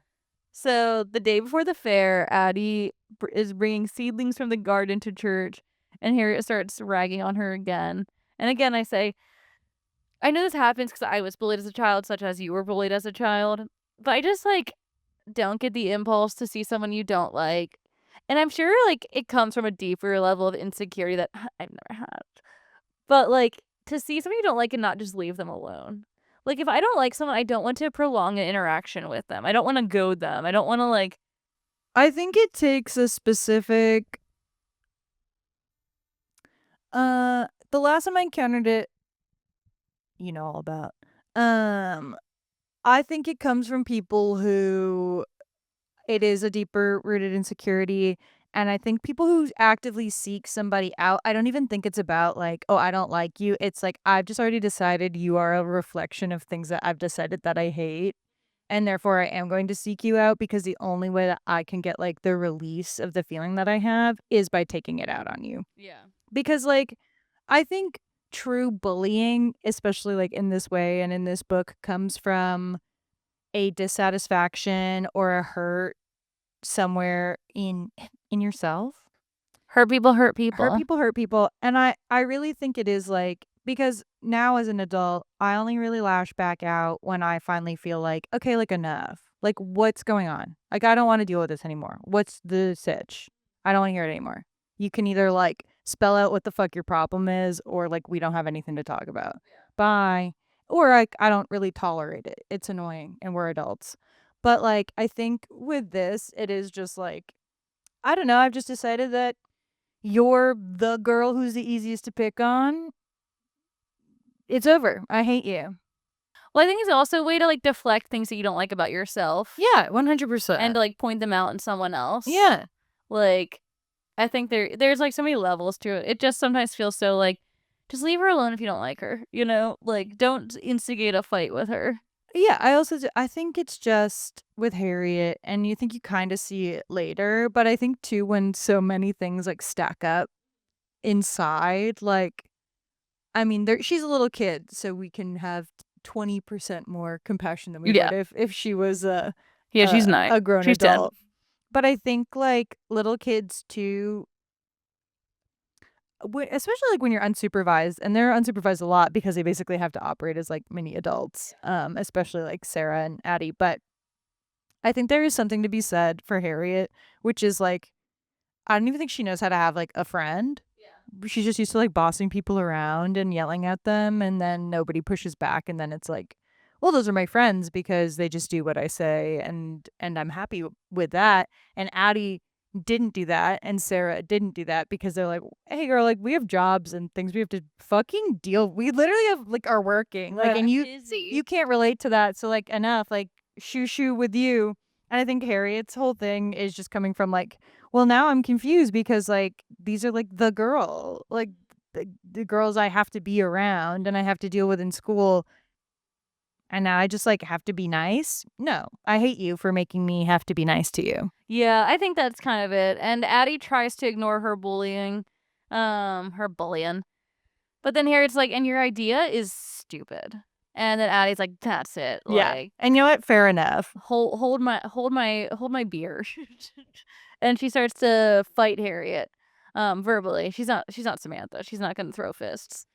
So the day before the fair, Addie is bringing seedlings from the garden to church, and Harriet starts ragging on her again. And again, I say, I know this happens because I was bullied as a child, such as you were bullied as a child, but I just, like, don't get the impulse to see someone you don't like. And I'm sure, like, it comes from a deeper level of insecurity that I've never had. But, like, to see someone you don't like and not just leave them alone. Like, if I don't like someone, I don't want to prolong an interaction with them. I don't want to goad them. I don't want to, like... I think it takes a specific... the last time I encountered it, you know all about. I think it comes from people who it is a deeper rooted insecurity. And I think people who actively seek somebody out, I don't even think it's about like, oh, I don't like you. It's like, I've just already decided you are a reflection of things that I've decided that I hate. And therefore I am going to seek you out because the only way that I can get like the release of the feeling that I have is by taking it out on you. Yeah. Because like, I think true bullying, especially like in this way and in this book, comes from a dissatisfaction or a hurt somewhere in yourself. Hurt people hurt people. Hurt people. And I really think it is like, because now as an adult, I only really lash back out when I finally feel like, okay, like enough. Like, what's going on? Like, I don't want to deal with this anymore. What's the sitch? I don't want to hear it anymore. You can either like spell out what the fuck your problem is, or like we don't have anything to talk about. Bye. Or like I don't really tolerate it. It's annoying and we're adults. But like I think with this, it is just like, I don't know, I've just decided that you're the girl who's the easiest to pick on. It's over. I hate you. Well, I think it's also a way to like deflect things that you don't like about yourself. Yeah, 100%. And to like point them out in someone else. Yeah. Like, I think there's like so many levels to it. It just sometimes feels so like, just leave her alone if you don't like her, you know? Like, don't instigate a fight with her. Yeah, I think it's just with Harriet, and you think you kind of see it later, but I think too when so many things like stack up inside, like, I mean, she's a little kid, so we can have 20% more compassion than we Yeah. would if she was Yeah, she's 9. a grown She's 10. adult. But I think like little kids too, especially like when you're unsupervised, and they're unsupervised a lot because they basically have to operate as like mini adults, especially like Sarah and Addy. But I think there is something to be said for Harriet, which is like, I don't even think she knows how to have like a friend. She's just used to like bossing people around and yelling at them, and then nobody pushes back, and then it's like, well, those are my friends because they just do what I say, and I'm happy with that. And Addy didn't do that, and Sarah didn't do that because they're like, hey girl, like we have jobs and things we have to fucking deal. We literally have like are working, like, and you can't relate to that, so like enough, like shoo with you. And I think Harriet's whole thing is just coming from like, well, now I'm confused because like these are like the girl, like the girls I have to be around and I have to deal with in school. And now I just like have to be nice. No, I hate you for making me have to be nice to you. Yeah, I think that's kind of it. And Addy tries to ignore her bullying. But then Harriet's like, and your idea is stupid. And then Addy's like, that's it. Yeah. Like, And you know what? Fair enough. hold my beer. And she starts to fight Harriet verbally. She's not Samantha. She's not going to throw fists.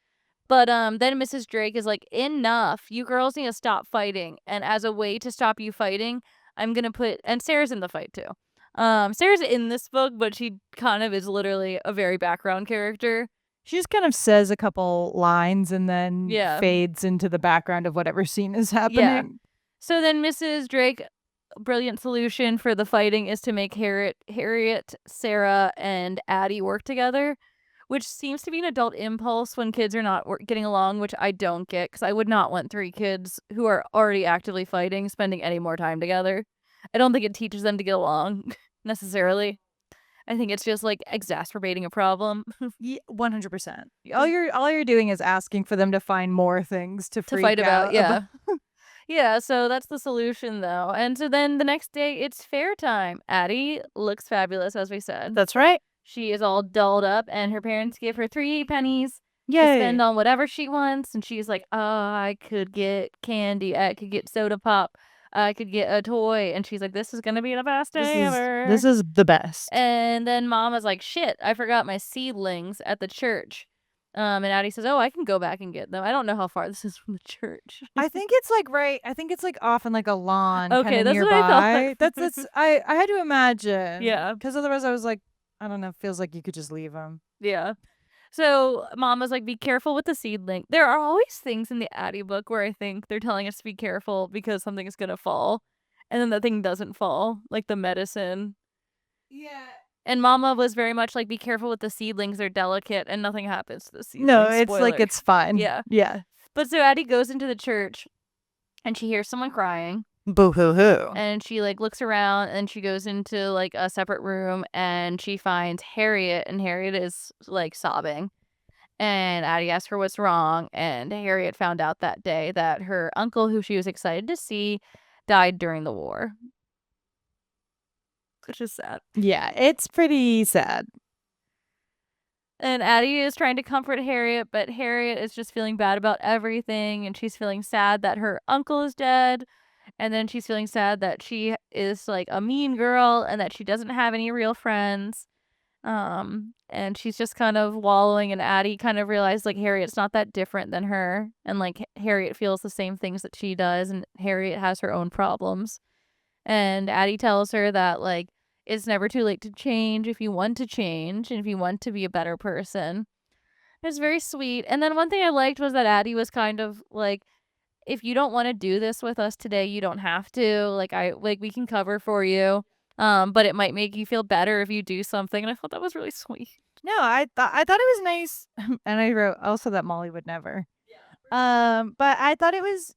But then Mrs. Drake is like, enough. You girls need to stop fighting. And as a way to stop you fighting, I'm going to put, and Sarah's in the fight too. Sarah's in this book, but she kind of is literally a very background character. She just kind of says a couple lines and then fades into the background of whatever scene is happening. Yeah. So then Mrs. Drake, brilliant solution for the fighting is to make Harriet, Sarah, and Addy work together, which seems to be an adult impulse when kids are not getting along, which I don't get because I would not want 3 kids who are already actively fighting spending any more time together. I don't think it teaches them to get along necessarily. I think it's just like exacerbating a problem. Yeah, 100%. All you're doing is asking for them to find more things to fight about. Yeah. about. Yeah, so that's the solution though. And so then the next day it's fair time. Addy looks fabulous, as we said. That's right. She is all dolled up and her parents give her 3 pennies to Yay. spend on whatever she wants. And she's like, oh, I could get candy. I could get soda pop. I could get a toy. And she's like, this is going to be the best day ever. This is the best. And then Mama's like, shit, I forgot my seedlings at the church. And Addy says, oh, I can go back and get them. I don't know how far this is from the church. I think it's like off in like a lawn. Okay, that's nearby. what I thought. That's I had to imagine. Yeah. Because otherwise I was like, I don't know, feels like you could just leave them. Yeah. So Mama's like, be careful with the seedling. There are always things in the Addy book where I think they're telling us to be careful because something is going to fall. And then the thing doesn't fall, like the medicine. Yeah. And Mama was very much like, be careful with the seedlings. They're delicate and nothing happens to the seedlings. No, it's Spoiler. like it's fine. Yeah. Yeah. But so Addy goes into the church and she hears someone crying. Boo-hoo-hoo. And she like looks around and she goes into like a separate room and she finds Harriet, and Harriet is like sobbing. And Addy asks her what's wrong, and Harriet found out that day that her uncle, who she was excited to see, died during the war. Which is sad. Yeah, it's pretty sad. And Addy is trying to comfort Harriet, but Harriet is just feeling bad about everything, and she's feeling sad that her uncle is dead. And then she's feeling sad that she is like a mean girl and that she doesn't have any real friends. And she's just kind of wallowing, and Addy kind of realized like Harriet's not that different than her. And like Harriet feels the same things that she does, and Harriet has her own problems. And Addy tells her that like it's never too late to change if you want to change and if you want to be a better person. It's very sweet. And then one thing I liked was that Addy was kind of like, if you don't want to do this with us today, you don't have to. Like we can cover for you. But it might make you feel better if you do something. And I thought that was really sweet. No, I thought it was nice. And I wrote also that Molly would never. But I thought it was,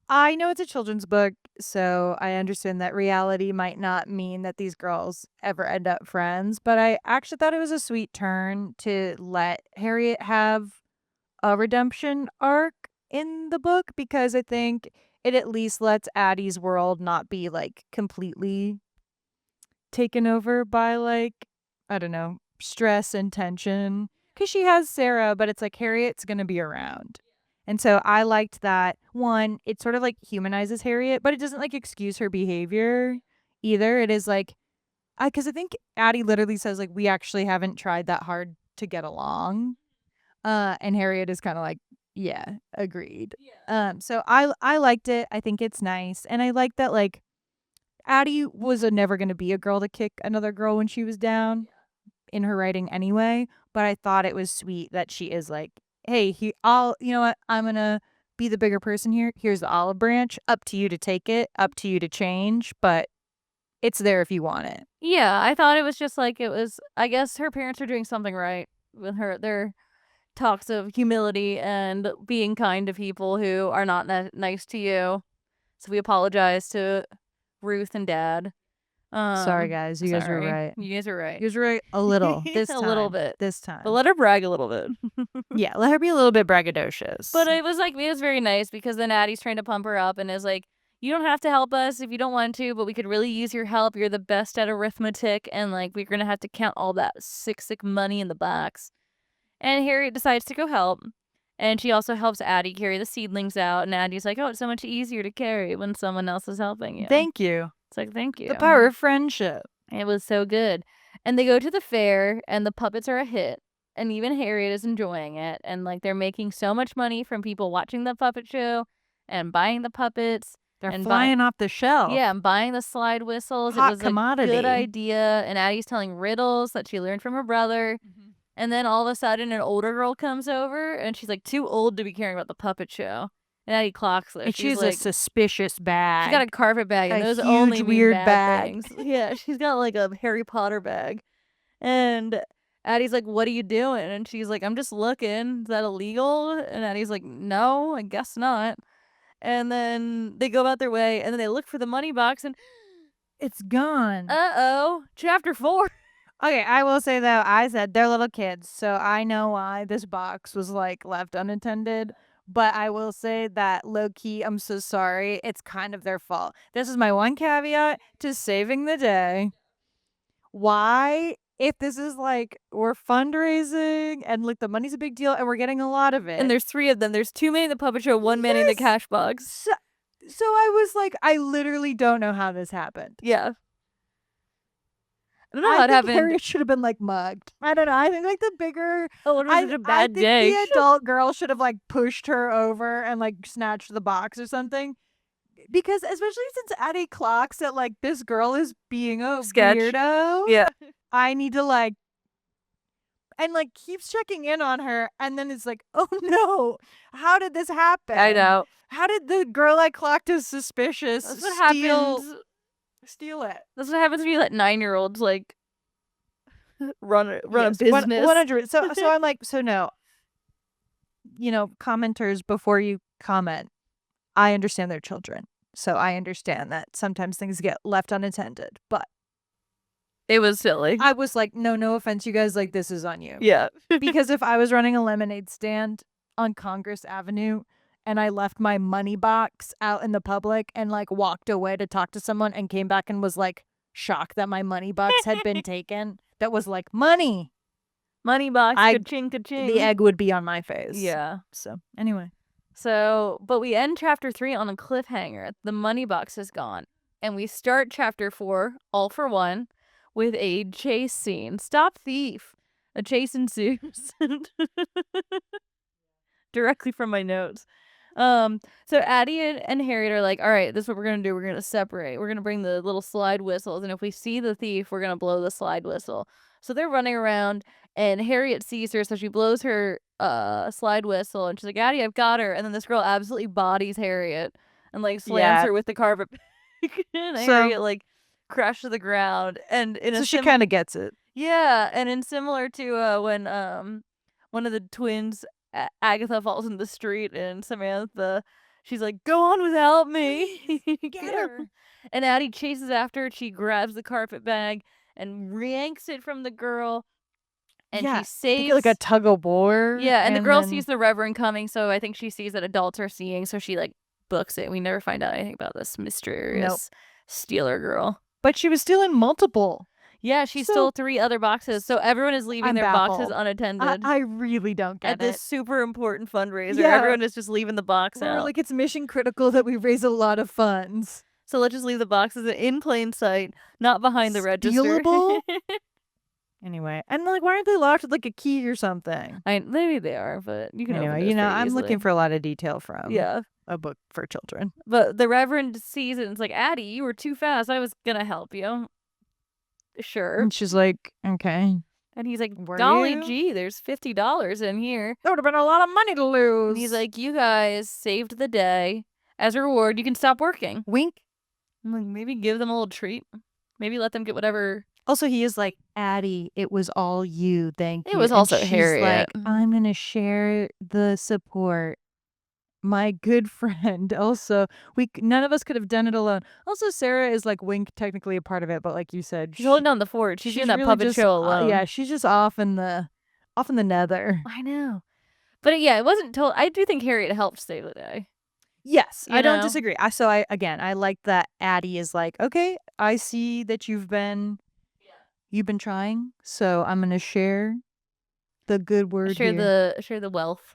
I know it's a children's book, so I understand that reality might not mean that these girls ever end up friends, but I actually thought it was a sweet turn to let Harriet have a redemption arc in the book, because I think it at least lets Addy's world not be like completely taken over by like, I don't know, stress and tension, because she has Sarah, but it's like Harriet's gonna be around. And so I liked that. One, it sort of like humanizes Harriet, but it doesn't like excuse her behavior either. It is like, because I think Addy literally says like, we actually haven't tried that hard to get along. And Harriet is kind of like, yeah, agreed. So I liked it. I think it's nice. And I like that like Addy was never going to be a girl to kick another girl when she was down in her writing anyway, but I thought it was sweet that she is like, hey, you know what? I'm going to be the bigger person here. Here's the olive branch. Up to you to take it, up to you to change, but it's there if you want it. Yeah, I thought it was just like I guess her parents are doing something right with their talks of humility and being kind to people who are not nice to you. So we apologize to Ruth and Dad. Sorry, guys. You guys were right. You guys are right. You guys were right a little this time. A little bit. This time. But let her brag a little bit. Yeah, let her be a little bit braggadocious. But it was very nice because then Addie's trying to pump her up and is like, you don't have to help us if you don't want to, but we could really use your help. You're the best at arithmetic, and like we're gonna have to count all that sick money in the box. And Harriet decides to go help. And she also helps Addy carry the seedlings out. And Addy's like, oh, it's so much easier to carry when someone else is helping you. Thank you. It's like, thank you. The power of friendship. It was so good. And they go to the fair, and the puppets are a hit. And even Harriet is enjoying it. And like they're making so much money from people watching the puppet show and buying the puppets. They're flying off the shelf. Yeah, and buying the slide whistles. Hot it was commodity. A good idea. And Addie's telling riddles that she learned from her brother. Mm-hmm. And then all of a sudden, an older girl comes over, and she's like too old to be caring about the puppet show. And Addie clocks her. And she's like, a suspicious bag. She's got a carpet bag, and those huge, only weird bad things. Yeah, she's got like a Harry Potter bag. And Addie's like, what are you doing? And she's like, I'm just looking. Is that illegal? And Addie's like, no, I guess not. And then they go about their way, and then they look for the money box, and it's gone. Uh-oh. Chapter 4. Okay, I will say, though, I said they're little kids, so I know why this box was, like, left unattended. But I will say that, low-key, I'm so sorry. It's kind of their fault. This is my one caveat to saving the day. Why, if this is, like, we're fundraising, and, like, the money's a big deal, and we're getting a lot of it. And there's 3 of them. There's 2 men in the puppet show, 1 man in the cash box. So I was like, I literally don't know how this happened. Yeah. I don't know how it happened. Harriet should have been like mugged. I don't know. I think like the bigger. Oh, it was such a bad day. The adult girl should have like pushed her over and like snatched the box or something. Because especially since Addy clocks that like this girl is being a weirdo. Yeah. I need to like. And like keeps checking in on her, and then it's like, oh no, how did this happen? I know. How did the girl I clocked as suspicious That's what happens. Steal it. That's what happens when you let 9-year-olds like run a business. 100. So I'm like, so no. You know, commenters, before you comment, I understand they're children. So I understand that sometimes things get left unattended, but it was silly. I was like, no offense, you guys, like this is on you. Yeah. Because if I was running a lemonade stand on Congress Avenue and I left my money box out in the public and like walked away to talk to someone and came back and was like shocked that my money box had been taken, that was like money box, ka-ching, ka-ching. The egg would be on my face. Yeah. So anyway. But we end chapter 3 on a cliffhanger. The money box is gone. And we start chapter 4, all for one, with a chase scene. Stop thief. A chase ensues. Directly from my notes. So Addy and Harriet are like, all right, this is what we're going to do. We're going to separate. We're going to bring the little slide whistles. And if we see the thief, we're going to blow the slide whistle. So they're running around and Harriet sees her. So she blows her slide whistle and she's like, Addy, I've got her. And then this girl absolutely bodies Harriet and like slams her with the carpet bag. And Harriet like crashed to the ground. And so she kind of gets it. Yeah. And in similar to when one of the twins, Agatha, falls in the street and Samantha, she's like, go on without me. Get her. And Addy chases after her. She grabs the carpet bag and yanks it from the girl. And she saves like a tug of war. Yeah, and the girl sees the Reverend coming, so I think she sees that adults are seeing, so she like books it. We never find out anything about this mysterious stealer girl. But she was stealing multiple. Yeah, she So- stole 3 other boxes, so everyone is leaving I'm their boxes baffled. unattended I really don't get at this it. super important fundraiser. Yeah. Everyone is just leaving the box We're out. like, it's mission critical that we raise a lot of funds. So let's just leave the boxes in plain sight, not behind the register. Stealable? Anyway, and like, why aren't they locked with like a key or something? Maybe they are, but you can open Anyway, those pretty I'm easily. looking for a lot of detail from Yeah. a book for children. But the Reverend sees it and is like, Addy, you were too fast. I was gonna help you. Sure. And she's like, okay. And he's like, Were golly you? gee, there's $50 in here. That would have been a lot of money to lose. And he's like, you guys saved the day. As a reward, you can stop working. wink. I'm like, maybe give them a little treat. Maybe let them get whatever. Also, he is like, Addy, it was all you. Thank you. It was And also she's Harriet. like, I'm going to share the support. My good friend. Also, none of us could have done it alone. Also, Sarah is like Wink, technically a part of it, but like you said, She's holding down the fort. She's doing that really puppet just, show alone. yeah, she's just off in the nether. I know. But yeah, it wasn't told. I do think Harriet helped save the day. Yes, You I don't know? disagree. I like that Addy is like, okay, I see that you've been trying, so I'm gonna share the good word Share here. the wealth.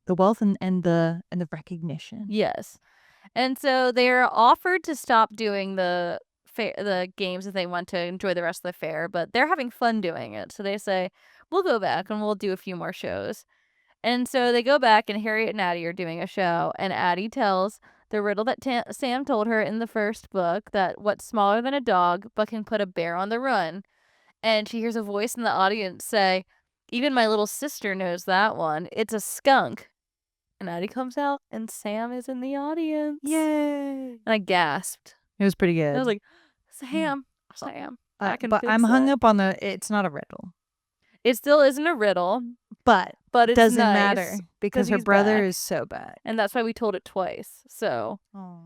The wealth and the recognition. Yes. And so they're offered to stop doing the games if they want to enjoy the rest of the fair, but they're having fun doing it. So they say, we'll go back and we'll do a few more shows. And so they go back and Harriet and Addy are doing a show, and Addy tells the riddle that Sam told her in the first book, that what's smaller than a dog but can put a bear on the run. And she hears a voice in the audience say, even my little sister knows that one. It's a skunk. And Addy comes out, and Sam is in the audience. Yay! And I gasped. It was pretty good. I was like, Sam, I can but fix I'm hung that. up on it's not a riddle. It still isn't a riddle, But but it's doesn't nice, matter because her he's brother back. is so bad. And that's why we told it twice. So, Oh.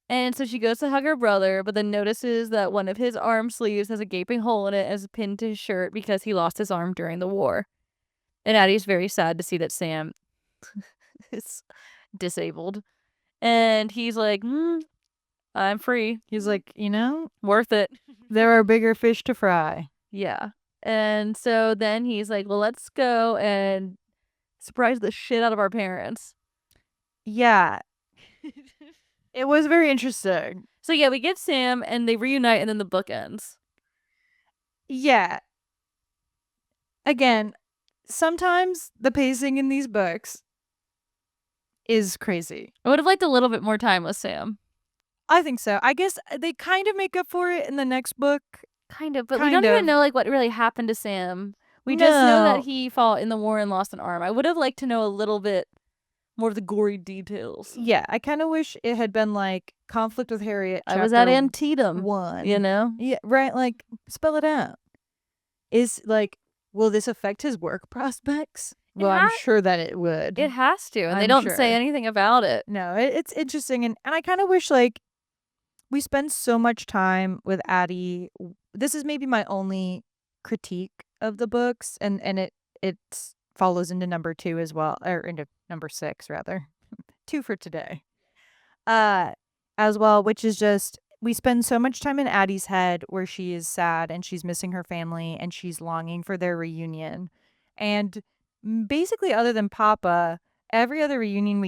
and so she goes to hug her brother, but then notices that one of his arm sleeves has a gaping hole in it as pinned to his shirt because he lost his arm during the war. And Addie's very sad to see that Sam is disabled. And he's like, I'm free. He's like, Worth it. there are bigger fish to fry. Yeah. And so then he's like, well, let's go and surprise the shit out of our parents. Yeah. It was very interesting. So yeah, we get Sam and they reunite and then the book ends. Yeah. Again, sometimes the pacing in these books is crazy. I would have liked a little bit more time with Sam. I think so. I guess they kind of make up for it in the next book. Kind of, but we don't even know like what really happened to Sam. We just know that he fought in the war and lost an arm. I would have liked to know a little bit more of the gory details. Yeah, I kind of wish it had been like conflict with Harriet. I was at Antietam. 1. You know? Yeah, right. Like, spell it out. Is like, will this affect his work prospects? Well, I'm sure that it would. It has to, and they I'm don't sure. say anything about it. No, it's interesting, and I kind of wish like we spend so much time with Addy. This is maybe my only critique of the books, and it follows into number 2 as well, or into number 6 rather. 2 for today. As well, which is just we spend so much time in Addy's head where she is sad and she's missing her family and she's longing for their reunion. And basically, other than Papa, every other reunion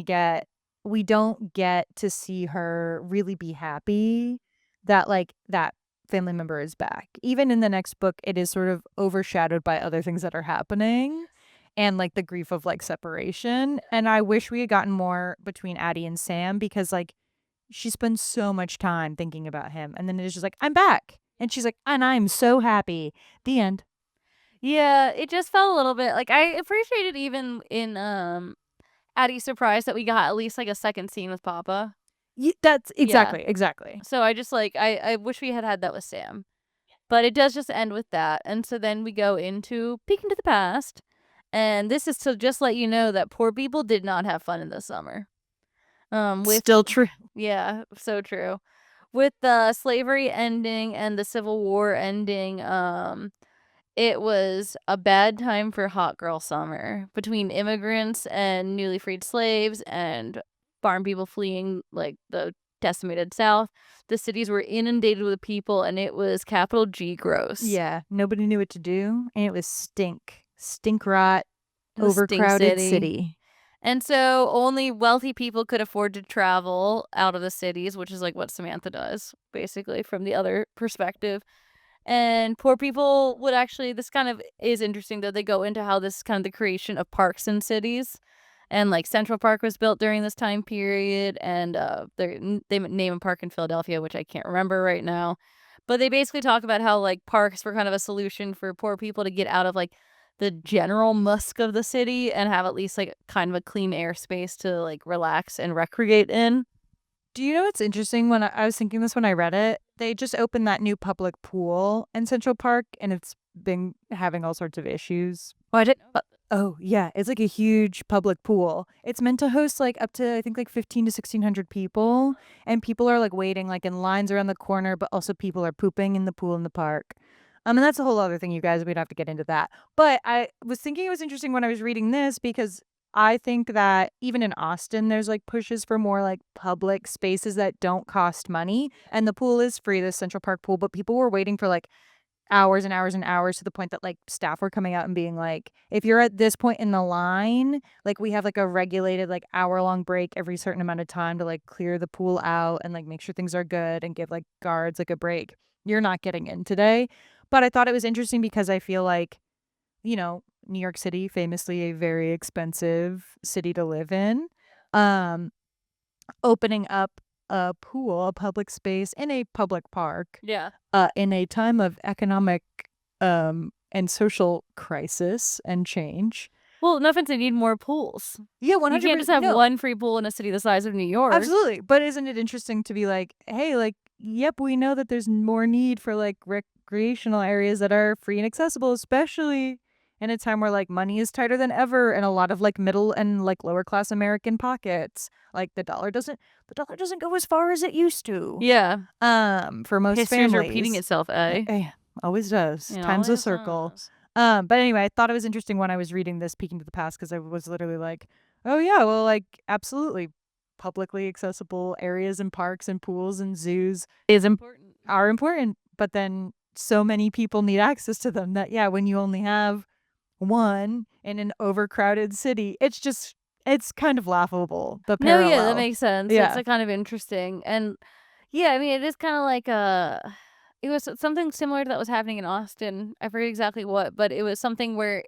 we don't get to see her really be happy that like that family member is back. Even in the next book, it is sort of overshadowed by other things that are happening and like the grief of like separation. And I wish we had gotten more between Addy and Sam because like she spends so much time thinking about him. And then it is just like, I'm back. And she's like, and I'm so happy. The end. Yeah, it just felt a little bit like I appreciated even in Addy's surprise that we got at least like a second scene with Papa. That's exactly. So I just like I wish we had that with Sam. But it does just end with that. And so then we go into Peek into the Past. And this is to just let you know that poor people did not have fun in the summer. Still true. Yeah, so true. With the slavery ending and the Civil War ending, it was a bad time for hot girl summer between immigrants and newly freed slaves and farm people fleeing like the decimated South. The cities were inundated with people, and it was capital G gross. Yeah, nobody knew what to do, and it was stink rot, The stink overcrowded city. city. And so only wealthy people could afford to travel out of the cities, which is like what Samantha does, basically, from the other perspective. And poor people would actually, this kind of is interesting, though. They go into how this is kind of the creation of parks in cities. And like Central Park was built during this time period. And they name a park in Philadelphia, which I can't remember right now. But they basically talk about how like parks were kind of a solution for poor people to get out of like the general musk of the city and have at least like kind of a clean air space to like relax and recreate in. Do you know what's interesting? When I was thinking this when I read it, they just opened that new public pool in Central Park, and it's been having all sorts of issues. Oh, I didn't know about that. Oh, yeah, it's like a huge public pool. It's meant to host like up to I think like 15 to 1600 people, and people are like waiting like in lines around the corner, but also people are pooping in the pool in the park. And that's a whole other thing, you guys. We'd have to get into that. But I was thinking it was interesting when I was reading this because I think that even in Austin, there's like pushes for more like public spaces that don't cost money. And the pool is free, the Central Park pool, but people were waiting for like hours and hours and hours to the point that like staff were coming out and being like, if you're at this point in the line, like we have like a regulated like hour-long break every certain amount of time to like clear the pool out and like make sure things are good and give like guards like a break. You're not getting in today. But I thought it was interesting because I feel like, New York City, famously a very expensive city to live in, opening up a pool, a public space in a public park, Yeah. in a time of economic and social crisis and change. Well, no offense, they need more pools. Yeah, You 100%. can't just have no, one free pool in a city the size of New York. Absolutely. But isn't it interesting to be like, hey, like, yep, we know that there's more need for like recreational areas that are free and accessible, especially in a time where like money is tighter than ever in a lot of like middle and like lower class American pockets. Like the dollar doesn't go as far as it used to. Yeah. For most History is families. repeating itself, eh? Always does. It Time's a always circle. does. But anyway, I thought it was interesting when I was reading this Peeking to the Past because I was literally like, oh yeah, well, like absolutely publicly accessible areas and parks and pools and zoos Is important. are important, but then so many people need access to them that when you only have one in an overcrowded city, it's kind of laughable. The No, parallel. yeah, that makes sense. Yeah. It's like kind of interesting. And yeah, I mean, it is kind of like it was something similar to that was happening in Austin. I forget exactly what, but it was something where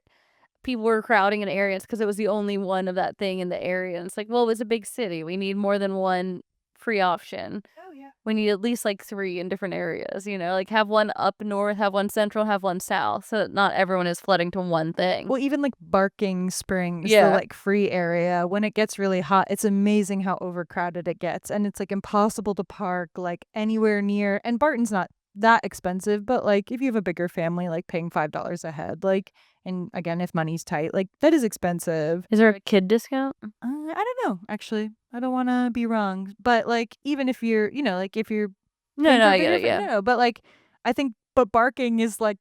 people were crowding in areas because it was the only one of that thing in the area. And it's like, well, it was a big city. We need more than one free option. Oh yeah. We need at least like 3 in different areas, like have one up north, have one central, have one south, so that not everyone is flooding to one thing. Well, even like Barking Springs, Yeah. the like free area, when it gets really hot, it's amazing how overcrowded it gets. And it's like impossible to park like anywhere near. And Barton's not that expensive, but like if you have a bigger family, like paying $5 a head, like, and again, if money's tight, like that is expensive. Is there a kid discount? I don't know, actually. I don't want to be wrong, but like even if you're, like if you're No, paying for a I bigger get it, yeah. no, but like I think Barking is like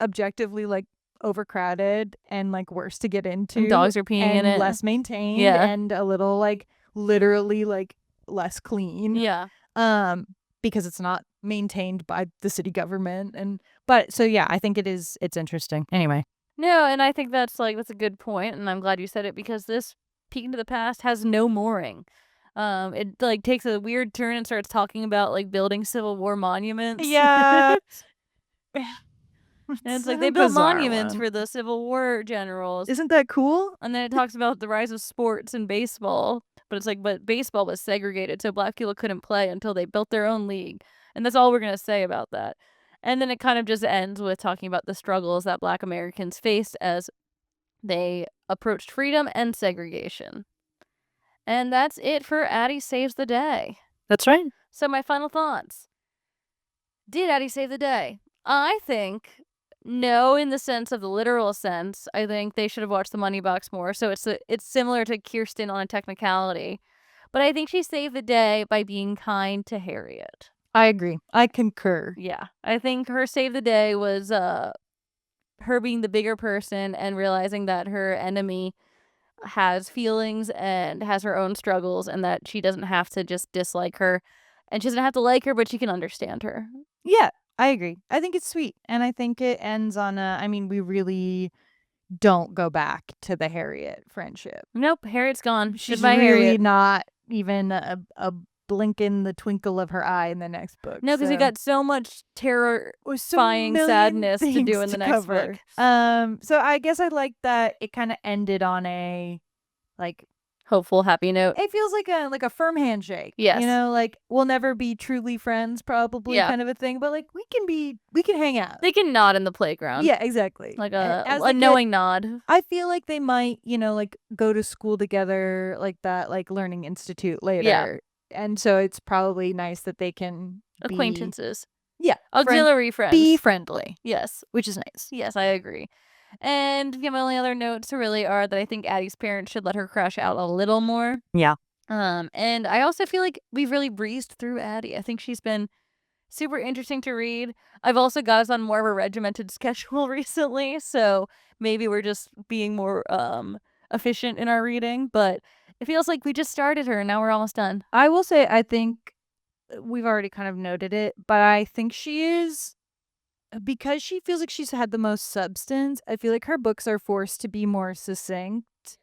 objectively like overcrowded and like worse to get into. And dogs are peeing in and it. less maintained Yeah. and a little like literally like less clean. Yeah. Because it's not maintained by the city government. But so yeah, I think it's interesting. Anyway. No, and I think that's a good point, and I'm glad you said it because this Peek into the Past has no mooring. It like takes a weird turn and starts talking about like building Civil War monuments. Yeah. And it's like a they built bizarre monuments one. for the Civil War generals. Isn't that cool? And then it talks about the rise of sports and baseball. But it's like, but baseball was segregated, so black people couldn't play until they built their own league. And that's all we're going to say about that. And then it kind of just ends with talking about the struggles that black Americans faced as they approached freedom and segregation. And that's it for Addy Saves the Day. That's right. So my final thoughts. Did Addy save the day? I think no, in the sense of the literal sense. I think they should have watched the money box more. So it's similar to Kirsten on a technicality. But I think she saved the day by being kind to Harriet. I agree. I concur. Yeah. I think her save the day was her being the bigger person and realizing that her enemy has feelings and has her own struggles, and that she doesn't have to just dislike her, and she doesn't have to like her, but she can understand her. Yeah, I agree. I think it's sweet, and I think it ends on a. I mean, we really don't go back to the Harriet friendship. Nope, Harriet's gone. She's Goodbye, really Harriet. not even a blink in the twinkle of her eye in the next book. No, because we got so much terrifying million sadness to do things in the to next cover. book. So I guess I like that it kind of ended on a like Hopeful, happy note. it feels like a firm handshake. Yes. You know, like we'll never be truly friends, probably Yeah. kind of a thing, but like we can hang out. They can nod in the playground. Yeah, exactly. Like As a they get- knowing nod. I feel like they might, like go to school together, like that, like learning institute later. Yeah. And so it's probably nice that they can be, Acquaintances. yeah, Auxiliary friends. be friendly, Yes. which is nice. Yes, I agree. And my only other notes really are that I think Addie's parents should let her crash out a little more. Yeah. And I also feel like we've really breezed through Addie. I think she's been super interesting to read. I've also got us on more of a regimented schedule recently, so maybe we're just being more efficient in our reading, but it feels like we just started her and now we're almost done. I will say, I think we've already kind of noted it, but I think she is, because she feels like she's had the most substance, I feel like her books are forced to be more succinct.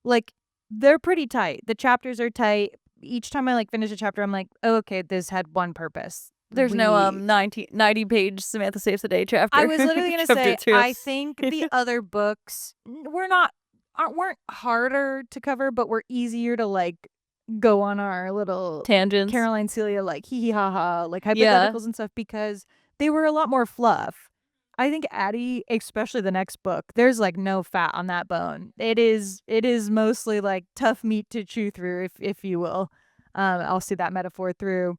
Like, they're pretty tight. The chapters are tight. Each time I like finish a chapter, I'm like, oh, okay, this had one purpose. There's no 90-page Samantha Saves the Day chapter. I was literally gonna Chapter say, 2. I think the other books weren't harder to cover, but were easier to like go on our little tangents. Caroline Celia like hee-hee ha-ha like hypotheticals Yeah. and stuff, because they were a lot more fluff. I think Addy, especially the next book, there's like no fat on that bone. It is mostly like tough meat to chew through, if you will. I'll see that metaphor through.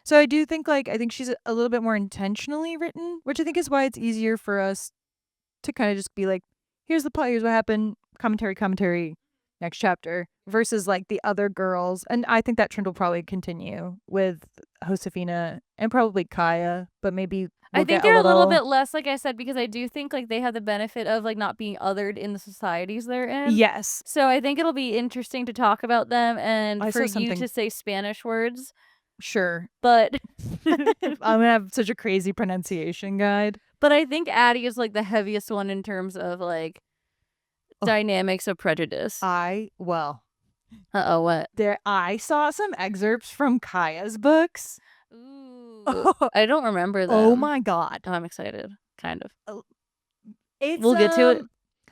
So I do think I think she's a little bit more intentionally written, which I think is why it's easier for us to kind of just be like, here's the plot, here's what happened, commentary, next chapter, versus like the other girls. And I think that trend will probably continue with Josefina and probably Kaya, but maybe I think they're a little bit less, like I said, because I do think like they have the benefit of like not being othered in the societies they're in. Yes. So I think it'll be interesting to talk about them and I for saw you something- to say Spanish words. Sure. But I'm gonna have such a crazy pronunciation guide. But I think Addy is like the heaviest one in terms of like dynamics of prejudice. What? What? I saw some excerpts from Kaya's books. Ooh. I don't remember them. Oh my god. Oh, I'm excited. Kind of. We'll get to it.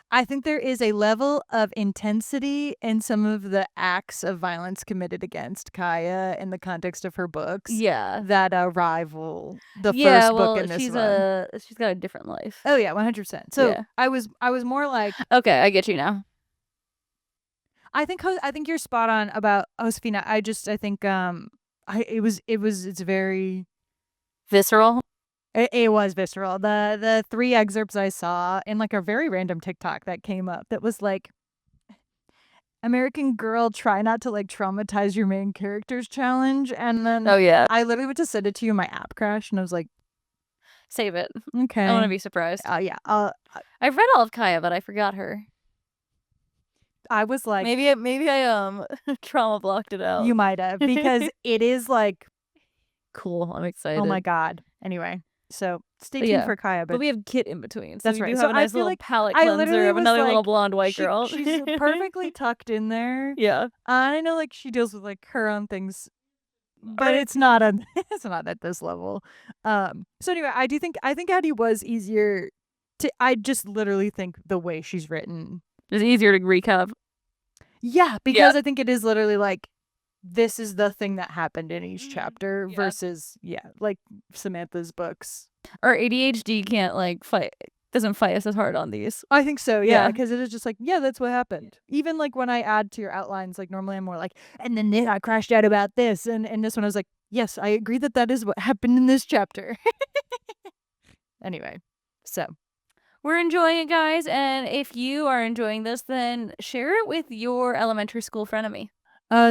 I think there is a level of intensity in some of the acts of violence committed against Kaya in the context of her books. Yeah. That rival the first book in this one. She's got a different life. Oh yeah, 100%. So Yeah. I was more like, okay, I get you now. I think you're spot on about Josefina. I think it's very visceral. It was visceral. The 3 excerpts I saw in like a very random TikTok that came up that was like, American Girl, try not to like traumatize your main characters challenge. And then I literally went to send it to you, my app crashed, and I was like, save it. Okay. I want to be surprised. Yeah. I've read all of Kaya, but I forgot her. I was like, maybe I trauma blocked it out. You might have, because it is like cool. I'm excited. Oh my god. Anyway. So stay tuned for Kaya, but we have Kit in between. So that's we right. do have a nice little palette cleanser of another little blonde white girl. She's perfectly tucked in there. Yeah. I know like she deals with like her own things, but it's not at this level. So anyway, I think Addy was easier to. I just literally think the way she's written is easier to recap. Yeah, because I think it is literally like, this is the thing that happened in each chapter versus like Samantha's books. Our ADHD can't like doesn't fight us as hard on these. I think so, yeah, because it is just like, that's what happened. Even like when I add to your outlines, like normally I'm more like, and then I crashed out about this, and this one I was like, yes, I agree that is what happened in this chapter. Anyway, so we're enjoying it, guys, and if you are enjoying this, then share it with your elementary school frenemy.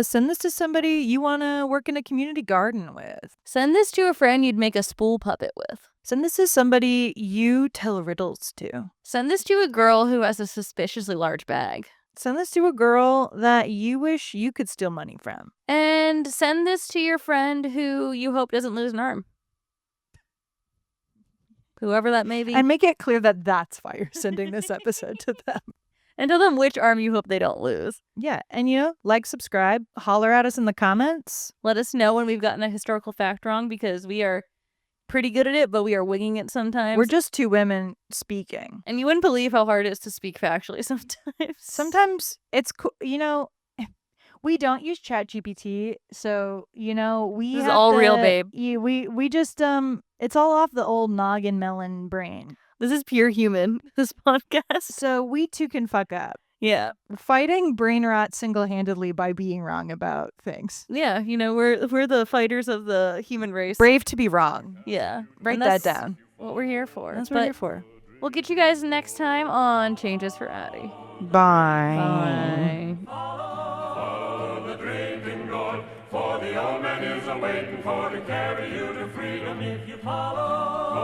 Send this to somebody you want to work in a community garden with. Send this to a friend you'd make a spool puppet with. Send this to somebody you tell riddles to. Send this to a girl who has a suspiciously large bag. Send this to a girl that you wish you could steal money from. And send this to your friend who you hope doesn't lose an arm. Whoever that may be. And make it clear that that's why you're sending this episode to them. And tell them which arm you hope they don't lose. Yeah. And, like, subscribe, holler at us in the comments. Let us know when we've gotten a historical fact wrong, because we are pretty good at it, but we are winging it sometimes. We're just two women speaking. And you wouldn't believe how hard it is to speak factually sometimes. Sometimes it's cool. We don't use ChatGPT, so we This is have all real, to- babe. we just it's all off the old noggin melon brain. This is pure human, this podcast. So we too can fuck up. Yeah. We're fighting brain rot single-handedly by being wrong about things. Yeah, we're the fighters of the human race. Brave to be wrong. Yeah. Write And that that's down. what we're here for. That's what we're here for. We'll get you guys next time on Changes for Addy. Bye. Bye. Follow the drinking god, for the old man is a-waiting for to carry you to freedom if you follow